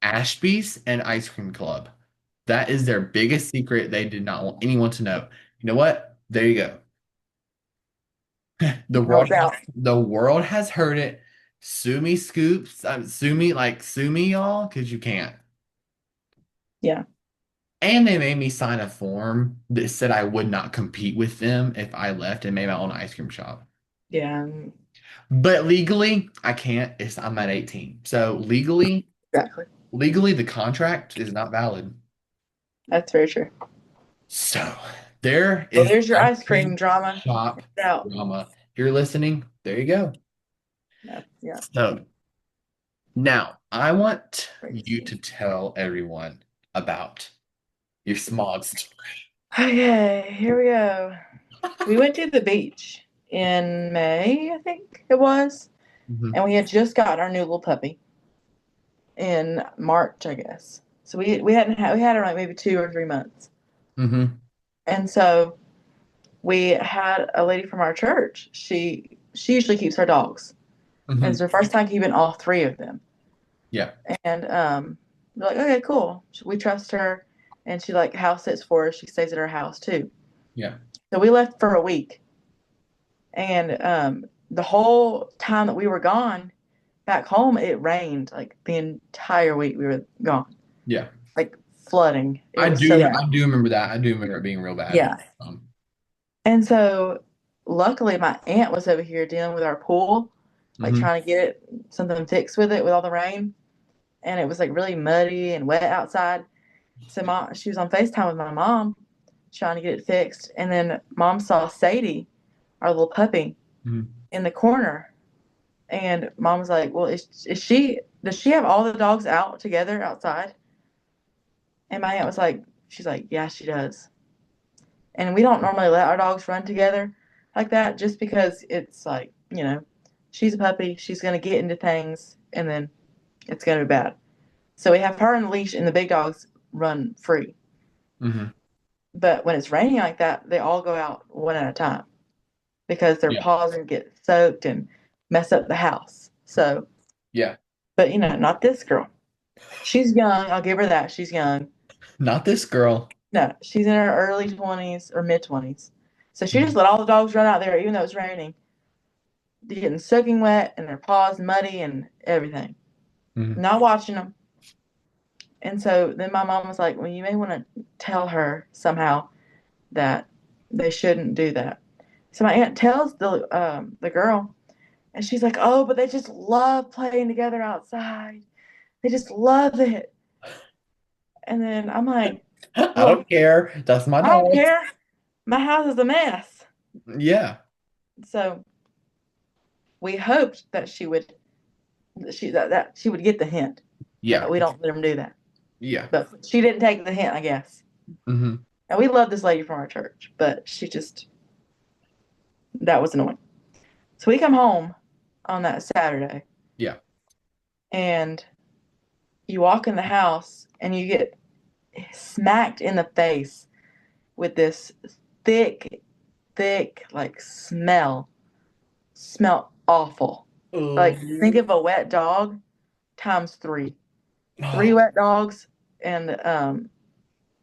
Ashby's and Ice Cream Club. That is their biggest secret. They did not want anyone to know. You know what? There you go. The No world has doubt. the world has heard it. Sue me, Scoops. Sue me, y'all, because you can't. Yeah. And they made me sign a form that said I would not compete with them if I left and made my own ice cream shop. Yeah. But legally, I can't. I'm at 18. So Exactly. legally, the contract is not valid. That's very true. So there Well, is there's your ice ice cream cream drama. shop It's out. drama. If you're listening, there you go. Yeah. Yeah. So now I want you Crazy. to tell everyone about your smog story. Okay, here we go. We went to the beach in May, I think it was, Hmm. and we had just gotten our new little puppy in March, I guess. So we had her like maybe 2 or 3 months, Hmm. and so we had a lady from our church. She usually keeps her dogs, and it's Hmm. her first time keeping all three of them. Yeah. And we're like, okay, cool. We trust her, and she like house sits for us. She stays at our house too. Yeah. So we left for a week, and the whole time that we were gone back home, it rained like the entire week we were gone, Yeah. like flooding. It was so bad. I do remember that. I do remember it being real bad. Yeah. And so luckily my aunt was over here dealing with our pool, like Hmm. trying to get something fixed with it with all the rain. And it was like really muddy and wet outside. So she was on FaceTime with my mom trying to get it fixed. And then mom saw Sadie, our little puppy, Hmm. in the corner. And mom was like, well, does she have all the dogs out together outside? And my aunt was like, she's like, yeah, she does. And we don't normally let our dogs run together like that just because it's like, she's a puppy. She's going to get into things and then it's going to be bad. So we have her on the leash and the big dogs run free. Hmm. But when it's raining like that, they all go out one at a time because their Yeah. paws can get soaked and mess up the house. So, Yeah. but not this girl. She's young. I'll give her that. She's young. Not this girl. No, she's in her early 20s or mid 20s. So she just Hmm. let all the dogs run out there, even though it's raining. They're getting soaking wet and their paws muddy and everything. Hmm. Not watching them. And so then my mom was like, well, you may want to tell her somehow that they shouldn't do that. So my aunt tells the girl, and she's like, "Oh, but they just love playing together outside. They just love it." And then I'm like, I "Well, don't care. That's my I don't dog. care. My house is a mess." Yeah. So we hoped that that she would get the hint that Yeah. we don't let them do that. Yeah. But she didn't take the hint, I guess. Hmm. And we love this lady from our church, but that was annoying. So we come home on that Saturday, Yeah. and you walk in the house and you get smacked in the face with this thick, thick, like smell awful. Oh. Like think of a wet dog times three. Three Oh. wet dogs, and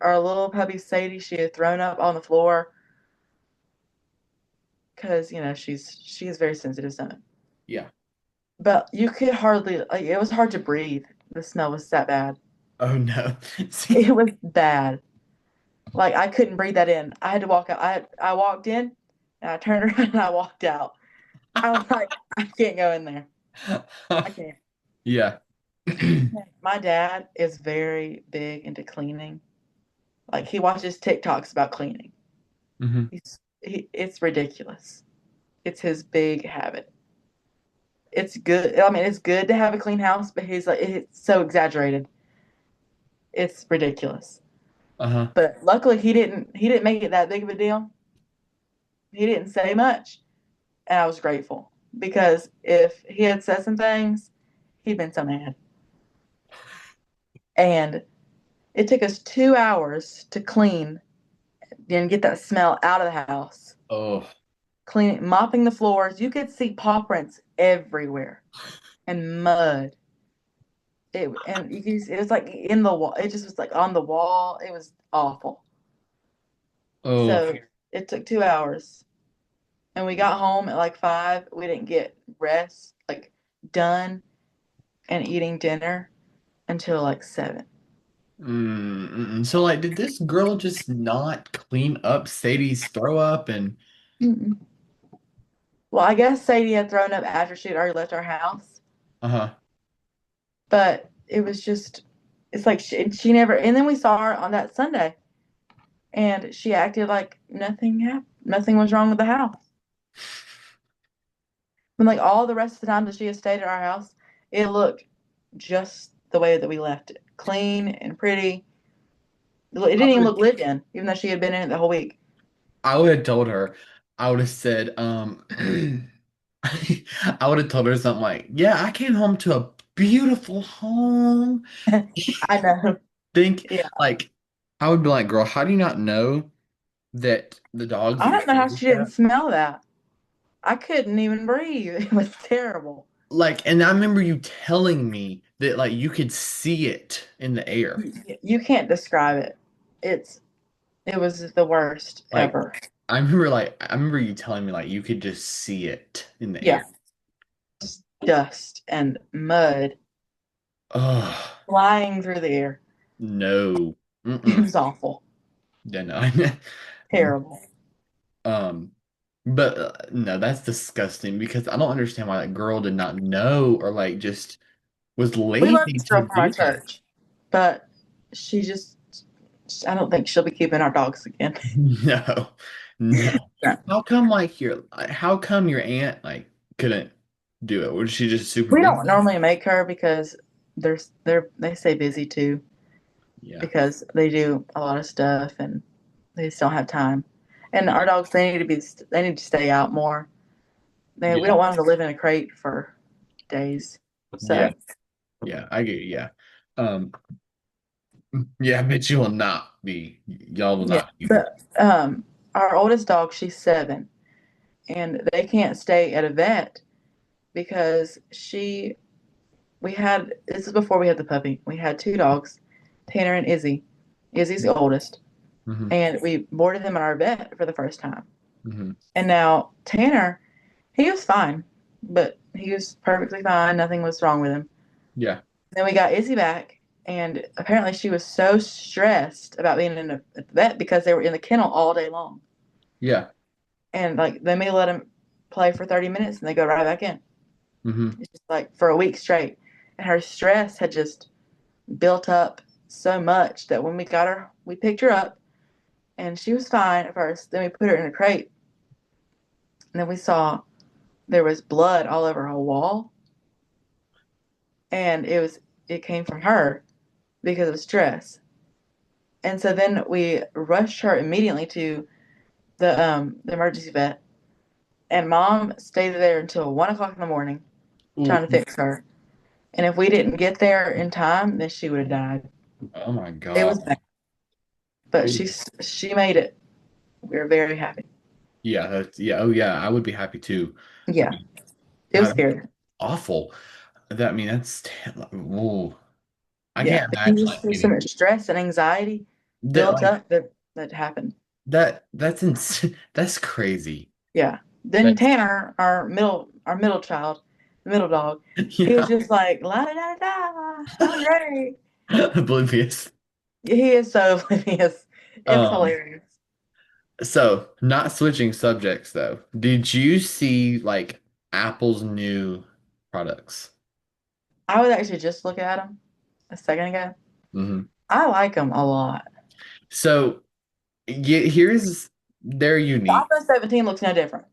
our little puppy Sadie, she had thrown up on the floor because she has very sensitive stomach. Yeah. But you could hardly, like, it was hard to breathe. The smell was that bad. Oh no. See, It was bad. Like I couldn't breathe that in. I had to walk out. I walked in and I turned around and I walked out. I was like, I can't go in there. I can't. yeah. My dad is very big into cleaning. Like he watches TikToks about cleaning. Hmm. It's ridiculous. It's his big habit. It's good. I mean, it's good to have a clean house, but he's like it's so exaggerated. It's ridiculous. Uh-huh. But luckily he didn't make it that big of a deal. He didn't say much, and I was grateful because if he had said some things, he'd been so mad. And it took us 2 hours to clean and get that smell out of the house. Oh, Cleaning, mopping the floors. You could see paw prints everywhere and mud. And it was like in the wall. It just was like on the wall. It was awful. oh, So it took 2 hours, and we got home at like 5. We didn't get rest, like done and eating dinner until like 7. So like, did this girl just not clean up Sadie's throw up and Mm-mm. Well, I guess Sadie had thrown up after she had already left our house, uh-huh. but it was just, it's like she never, and then we saw her on that Sunday, and she acted like nothing happened, nothing was wrong with the house. And like all the rest of the time that she had stayed at our house, it looked just the way that we left it, clean and pretty. It I didn't even would look lived in, even though she had been in it the whole week. I would have told her, I would have said, I would have told her something like, yeah, I came home to a beautiful home. I know. Think Yeah. like I would be like, girl, how do you not know that the dogs I that you don't know how she didn't babysat? smell that. I couldn't even breathe. It was terrible. Like, and I remember you telling me that like you could see it in the air. You can't describe it. It's it was the worst Like ever. I remember you telling me like you could just see it in the Yeah, air. dust and mud Oh flying through the air. no. It Mm-mm. was awful, Yeah, no. terrible. Um, but no, that's disgusting because I don't understand why that girl did not know or like just was We love lazy this to girl from our do that. church, but she just, I don't think she'll be keeping our dogs again. No, no. Yeah. How come your aunt like couldn't do it? Was she just super We don't busy? normally make her because they stay busy too Yeah, because they do a lot of stuff and they just don't have time. And our dogs, they need to stay out more. We yeah, don't want them to live in a crate for days. yeah, So yeah. I get you. Yeah, um, yeah. I bet you will not be. Y'all will yeah, not be. but our oldest dog, she's 7, and they can't stay at a vet because we had this is before we had the puppy. We had 2 dogs, Tanner and Izzy. Izzy's the oldest, Hmm. and we boarded them at our vet for the first time. Hmm. And now Tanner, he was fine, but he was perfectly fine. Nothing was wrong with him. Yeah, Then we got Izzy back, and apparently she was so stressed about being at the vet because they were in the kennel all day long. yeah. And like they may let him play for 30 minutes and they go right back in. Hmm. It's just like for a week straight. And her stress had just built up so much that when we got her, we picked her up and she was fine at first. Then we put her in a crate, and then we saw there was blood all over her wall, and it came from her because of stress. And so then we rushed her immediately to the emergency vet, and mom stayed there until 1 o'clock in the morning trying to Ooh, fix her. And if we didn't get there in time, then she would have died. oh my It God. was bad, but Ooh. she made it. We were very happy. Yeah, yeah. Oh yeah, I would be happy too. Yeah, it was God, that's scary. awful. That I mean, ooh. I Yeah, can't but he imagine was like through so getting much stress and anxiety that. built Like up that happened. that's that's crazy. Yeah. Then That's Tanner, our middle child, the middle dog, he was yeah. just like la da da da. I'm great. Oblivious. He is so oblivious. It's Um, hilarious. so not switching subjects though. Did you see like Apple's new products? I was actually just looking at them a second ago. Hmm. I like them a lot. So here's they're The unique. iPhone 17 looks no different.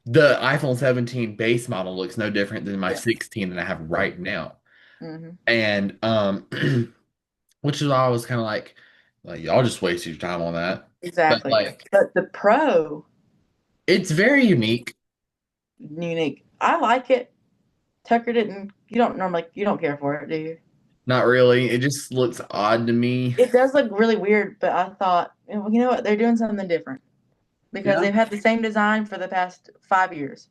The iPhone 17 base model looks no different than my Yeah. 16 that I have right now. Hmm. And which is why I was kind of like y'all just wasted your time on that. But Exactly. like But the Pro, it's very unique. unique. I like it. Tucker didn't. You don't normally. You don't care for it, do you? Not really. It just looks odd to me. It does look really weird, but I thought, you know what? They're doing something different because Yeah. they've had the same design for the past 5 years.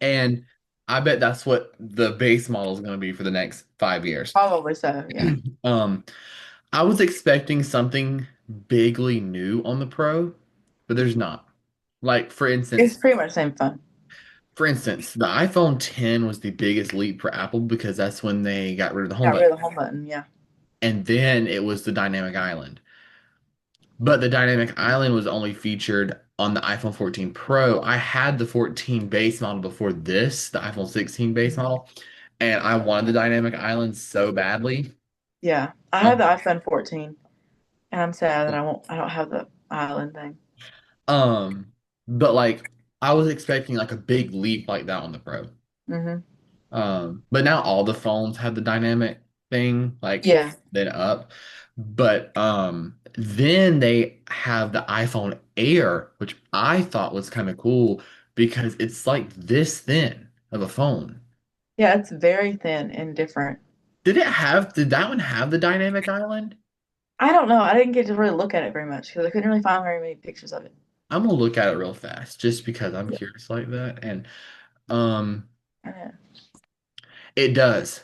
And I bet that's what the base model is going to be for the next 5 years. Probably so. Yeah. Um, I was expecting something bigly new on the Pro, but there's not. Like It's pretty much the same phone. for instance, the iPhone 10 was the biggest leap for Apple because that's when they got rid of the home Got rid button. of the home button. Yeah. And then it was the dynamic island. But the dynamic island was only featured on the iPhone 14 Pro. I had the 14 base model before this, the iPhone 16 base Mhm. model, and I wanted the dynamic island so badly. Yeah. I have the Um, iPhone 14, and I'm sad that I won't. I don't have the island thing. um, but like I was expecting like a big leap like that on the Pro. Hmm. But now all the phones have the dynamic thing, like Yeah. then up. But then they have the iPhone Air, which I thought was kind of cool because it's like this thin of a phone. Yeah. It's very thin and different. Did that one have the dynamic island? I don't know. I didn't get to really look at it very much because I couldn't really find very many pictures of it. I'm gonna look at it real fast just because I'm curious like that. And um Yeah. it does.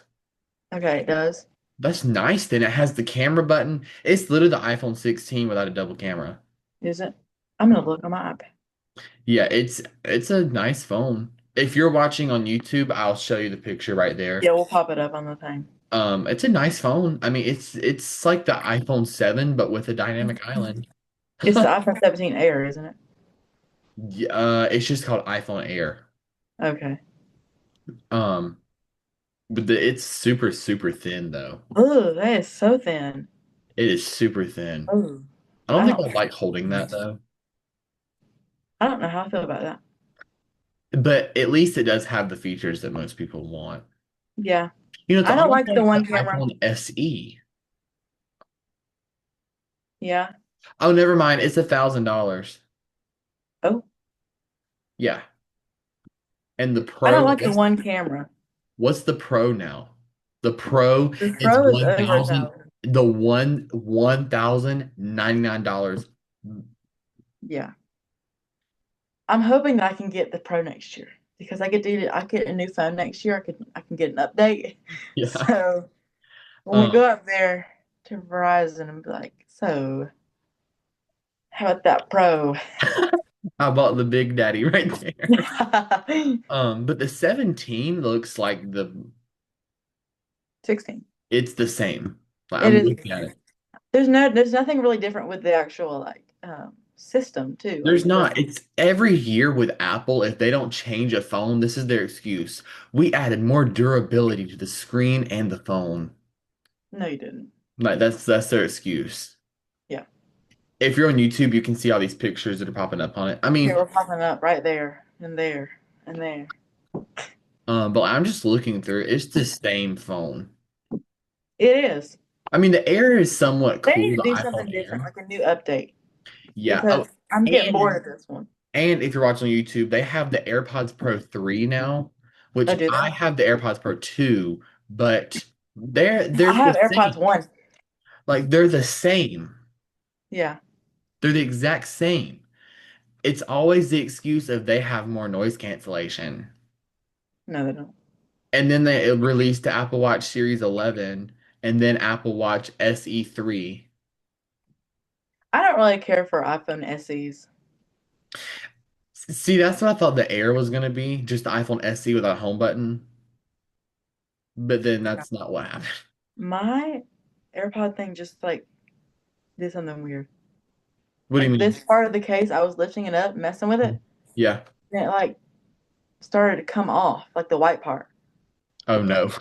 Okay, it does. That's nice. Then it has the camera button. It's literally the iPhone 16 without a double camera. Is it? I'm gonna look on my iPad. Yeah, it's a nice phone. If you're watching on YouTube, I'll show you the picture right there. Yeah, we'll pop it up on the thing. It's a nice phone. I mean, it's like the iPhone 7, but with a dynamic island. It's the iPhone 17 Air, isn't it? Yeah, it's just called iPhone Air. Okay. Um, but it's super, super thin though. Oh, that is so thin. It is super thin. Oh, I don't I think don't. I like holding that though. I don't know how I feel about that. But at least it does have the features that most people want. Yeah, You know, it's I don't almost like the like the one camera. iPhone SE. Yeah. Oh, never mind. It's $1,000. Oh, Yeah. And the I don't Pro, like the one camera. what's the Pro now? The Pro The is Pro is over 1,000. the $1,099. Yeah, I'm hoping that I can get the Pro next year because I get a new phone next year. I can get an update. Yeah. So when we Um, go up there to Verizon and be like, so how about that Pro? I bought the Big Daddy right there. But the 17 looks like 16. it's the same. Like It I'm is. looking at it. There's nothing really different with the actual like system too. There's Like not. It's every year with Apple, if they don't change a phone, this is their excuse. We added more durability to the screen and the phone. no, you didn't. Like that's their excuse. Yeah, If you're on YouTube, you can see all these pictures that are popping up on it. I yeah, mean, we're popping up right there and there and there. but I'm just looking through it. It's the same phone. It is. I mean, the Air is somewhat They need cool, to the do iPhone something different, Air. like a new update, Yeah. because Oh, I'm getting bored and of this one. if you're watching on YouTube, they have the AirPods Pro 3 now, Oh, which do I they? have the AirPods Pro 2, but they're I have the AirPods same. one. Like they're the same. Yeah. They're the exact same. It's always the excuse of they have more noise cancellation. No, they don't. And then they released the Apple Watch Series 11 and then Apple Watch SE 3. I don't really care for iPhone SEs. See, that's what I thought the Air was going to be, just the iPhone SE without a home button. But then that's not what happened. My AirPod thing just like did something weird. What do you Like mean? this part of the case, I was lifting it up, messing with it, Yeah. and it like started to come off, like the white part. Oh no.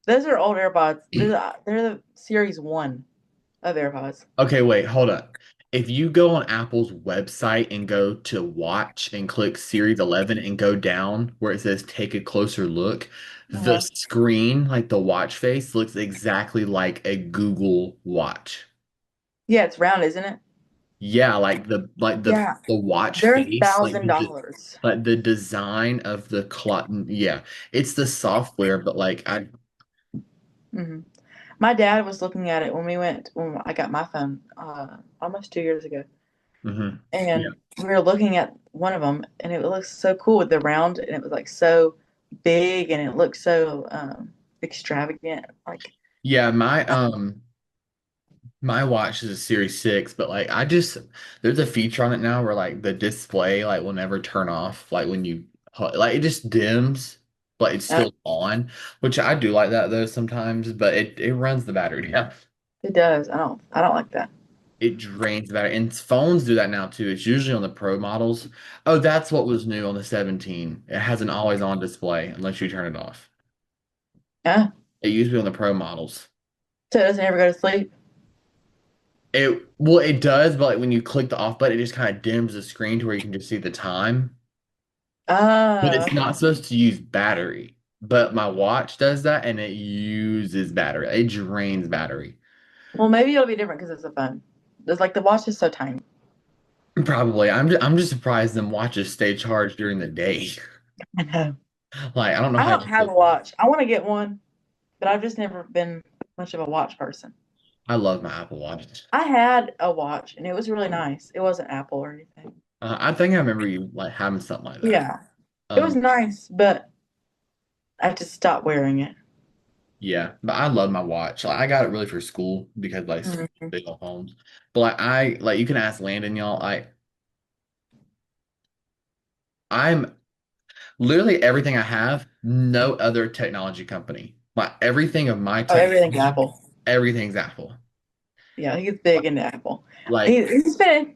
Those are old AirPods. They're the Series 1 of AirPods. Okay, wait, hold up. If you go on Apple's website and go to watch and click Series 11 and go down where it says take a closer look, the Uh-huh. screen, like the watch face, looks exactly like a Google Watch. Yeah, it's round, isn't it? Yeah, like the Yeah. the watch They're face, $1,000. like the design of the clock. Yeah, it's the software, but like I. Hmm. My dad was looking at it when I got my phone almost 2 years ago, Mhm. Yeah. and we were looking at one of them, and it looks so cool with the round, and it was like so big, and it looked so extravagant. Like, Yeah, my watch is a Series 6, but like I just there's a feature on it now where like the display like will never turn off like when you like it just dims, but it's uh, still on, which I do like that though sometimes, but it runs the battery down. it does. I don't like that. It drains the battery. And phones do that now too. It's usually on the Pro models. Oh, that's what was new on the 17. It has an always on display unless you turn it off. Yeah. It used to be on the Pro models. So it doesn't ever go to sleep. It does, but like when you click the off button, it just kind of dims the screen to where you can just see the time. But Oh, it's not supposed to use battery. But my watch does that and it uses battery. It drains battery. well, maybe it'll be different because it's a phone. It's like the watch is so tiny. Probably. I'm just surprised them watches stay charged during the day. I know. Like I don't know I how don't you have do a it. watch. I want to get one, but I've just never been much of a watch person. I love my Apple Watch. I had a watch and it was really nice. It wasn't Apple or anything. I think I remember you like having something like that. Yeah, it was Um, nice, but I just stopped wearing it. yeah, but I love my watch. Like, I got it really for school because like school Mhm. big on phones. But like I like you can ask Landon, y'all. I'm literally everything I have, no other technology company. Like everything of my Oh, everything's technology, Apple. everything's Apple. Yeah, he's big into Apple. Like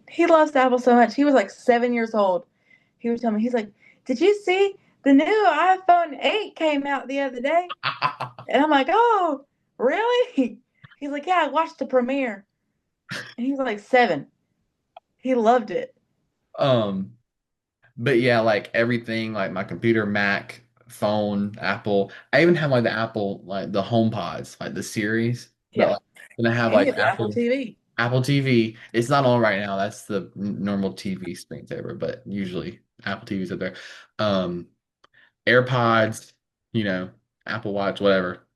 He loves Apple so much. He was like 7 years old. He was telling me, he's like, "Did you see the new iPhone 8 came out the other day?" And I'm like, "Oh, really?" He's like, "Yeah, I watched the premiere." And he was like 7. He loved it. um but yeah, like everything, like my computer, Mac, phone, Apple. I even have like the Apple, like the Home Pods, like the series. But Yeah. like then I have And he like has Apple Apple TV. Apple TV. It's not on right now. That's the normal TV screensaver, but usually Apple TV's up there. Um, AirPods, you know, Apple Watch, whatever.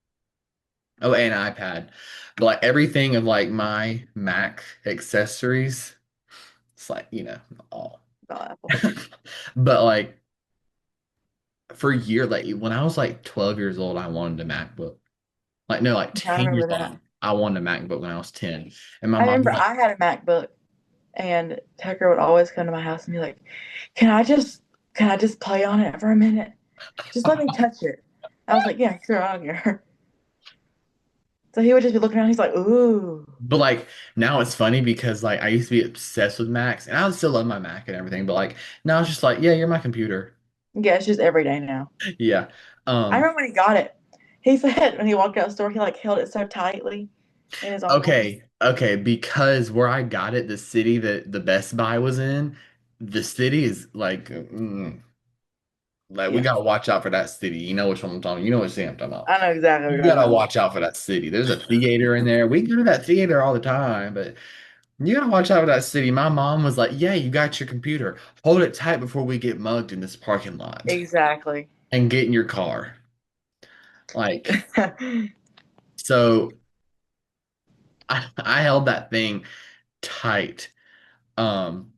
Oh, and iPad. But like everything of like my Mac accessories, it's like, all. Oh, Apple. But like for a year, like when I was like 12 years old, I wanted a MacBook. Like no, like I 10 years remember that. old, I wanted a MacBook when I was 10. And my I mom was remember like, I had a MacBook and Tucker would always come to my house and be like, "Can I just can I just play on it for a minute? Just let me touch it." I was like, "Yeah, sure, I don't care." So he would just be looking around, he's like, "Ooh." but like now it's funny because like I used to be obsessed with Macs and I would still love my Mac and everything, but like now it's just like, yeah, you're my computer. Yeah, it's just every day now. Yeah. I Um, remember when he got it. He said when he walked out the store, he like held it so tightly in his arms. okay, because where I got it, the city that the Best Buy was in, the city is like we Yeah, gotta watch out for that city. You know which one I'm talking. You know which city I'm talking about. I know exactly what You you're talking gotta about. watch out for that city. There's a theater in there. We go to that theater all the time, but you gotta watch out for that city. My mom was like, "Yeah, you got your computer. Hold it tight before we get mugged in this parking lot Exactly. and get in your car." Like, so I held that thing tight. Um,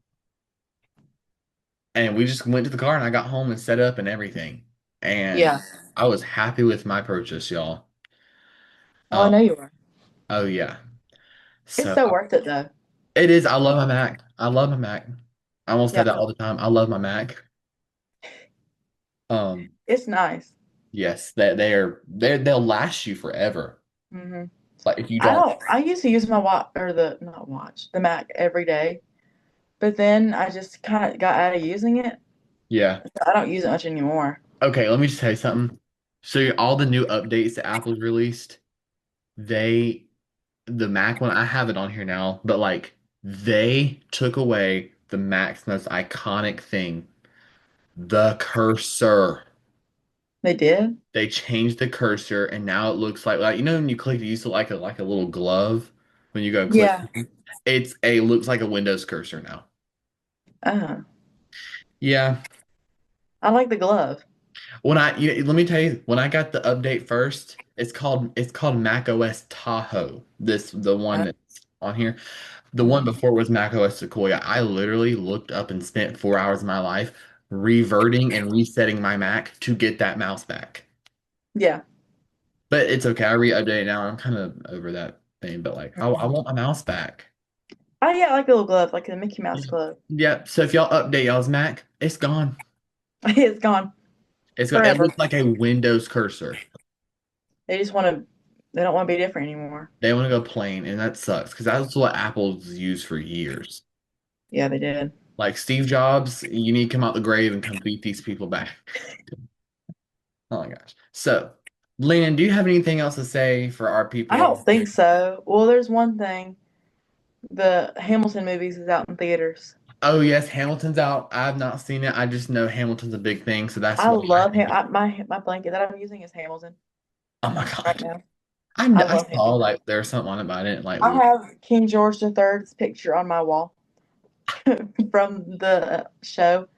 and we just went to the car and I got home and set up and everything. And Yeah. I was happy with my purchase, y'all. Oh, I Um, know you are. oh yeah. It's So so worth it though. it is. I love my Mac. I love my Mac. I almost say Yeah, that all the time. I love my Mac. Um, it's nice. yes, that they'll last you forever. Hmm. Like if you I don't, don't. I used to use my watch or the not watch the Mac every day, but then I just kind of got out of using it. yeah. So I don't use it much anymore. Okay, let me just tell you something. So all the new updates that Apple's released, they the Mac one, I have it on here now, but like they took away the Mac's most iconic thing, the cursor. They did? They changed the cursor and now it looks like you know when you click it used to like a little glove when you go click. Yeah. It looks like a Windows cursor now. Uh, Yeah. I like the glove. Let me tell you, when I got the update first, it's called Mac OS Tahoe. The one Uh, that's on here. The one mhm. before was Mac OS Sequoia. I literally looked up and spent 4 hours of my life reverting and resetting my Mac to get that mouse back. Yeah. But it's okay. I re-updated now. I'm kind of over that thing, but like I Mhm. want my mouse back. Oh yeah, I like the little glove, like the Mickey Mouse glove. Yeah. So if y'all update y'all's Mac, it's gone. It's gone It forever. looks like a Windows cursor. They just want to. They don't want to be different anymore. They want to go plain, and that sucks because that's what Apple's used for years. Yeah, they did. Like Steve Jobs, you need to come out the grave and come beat these people back. Oh my gosh. So, Landon, do you have anything else to say for our I people? don't think so. Well, there's one thing. The Hamilton movies is out in theaters. Oh yes, Hamilton's out. I've not seen it. I just know Hamilton's a big thing, so that's I why I love him. think it. My blanket that I'm using is Hamilton Oh my right God. now. I I love saw Hamilton. like there was something on it, but I didn't like I look. have King George III's picture on my wall from the show.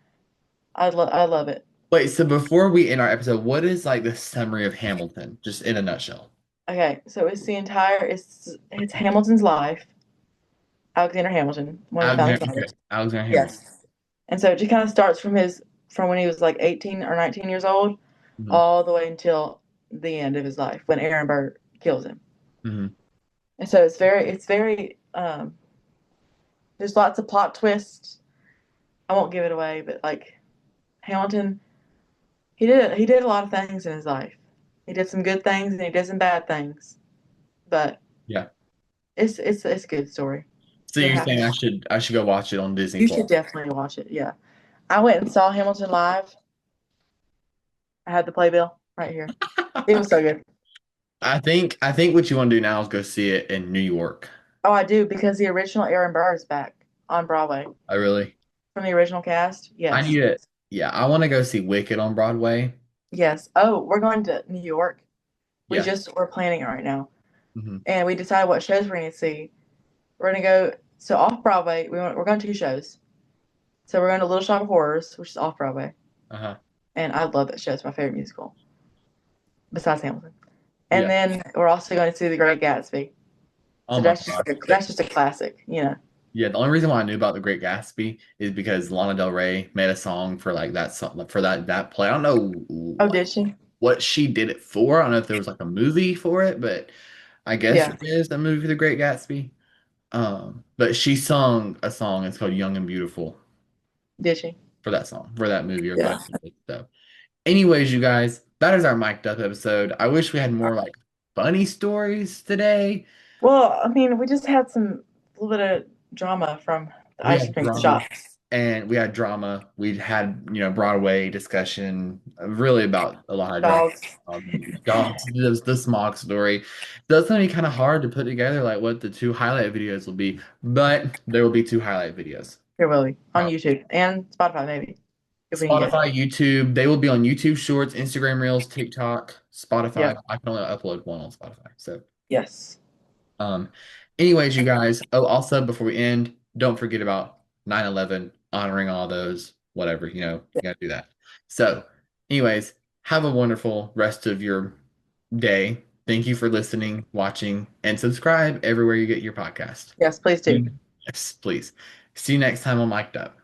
I love it. Wait, so before we end our episode, what is like the summary of Hamilton, just in a nutshell? Okay, so it's Hamilton's life. Alexander Hamilton, one of the founding Alexander, okay. fathers. Alexander Hamilton. Yes. And so it just kind of starts from when he was like 18 or 19 years old, Hmm. all the way until the end of his life when Aaron Burr kills him. Hmm. And so it's very there's lots of plot twists. I won't give it away, but like Hamilton, he did a lot of things in his life. He did some good things and he did some bad things, but Yeah. it's a good story. So You'll you're have saying to. I should go watch it on Disney You Plus. should definitely watch it. Yeah, I went and saw Hamilton live. I had the playbill right here. It was so good. I think what you want to do now is go see it in New York. Oh, I do because the original Aaron Burr is back on Broadway I really from the original cast. I Yes, need it. Yeah, I want to go see Wicked on Broadway. yes. Oh, we're going to New York. Yeah. We're planning it right now, Hmm. and we decided what shows we're going to see. We're going to go so off Broadway. We're going to two shows. So we're going to Little Shop of Horrors, which is off Broadway, Uh-huh. and I love that show. It's my favorite musical besides Hamilton. And Yeah. then we're also going to see The Great Gatsby. Oh So my gosh. that's just a classic, you know. Yeah, the only reason why I knew about The Great Gatsby is because Lana Del Rey made a song for like that song for that play. I don't know Oh, like did she? what she did it for. I don't know if there was like a movie for it, but I guess Yeah, it is a movie, The Great Gatsby. But she sung a song. It's called "Young and Beautiful" did she? for that song for that movie or Yeah. whatever. So, anyways, you guys, that is our mic'd up episode. I wish we had more like funny stories today. Well, I mean, we just had a little bit of drama from the We ice had cream drama shop. and we had drama. We had, Broadway discussion really about a lot of drama. Dogs. Dogs, the smog story. That's gonna be kind of hard to put together, like what the two highlight videos will be, but there will be two highlight videos. Here, Willie, on Uh, YouTube and Spotify, maybe if we can get. Spotify, YouTube, they will be on YouTube Shorts, Instagram Reels, TikTok, Spotify. Yep. I can only upload one on Spotify. So, Yes. um, anyways, you guys. Oh, also before we end, don't forget about 9/11, honoring all those, whatever, you gotta do that. So, anyways, have a wonderful rest of your day. Thank you for listening, watching, and subscribe everywhere you get your podcast. Yes, please do. Yes, please. See you next time on Mic'd Up.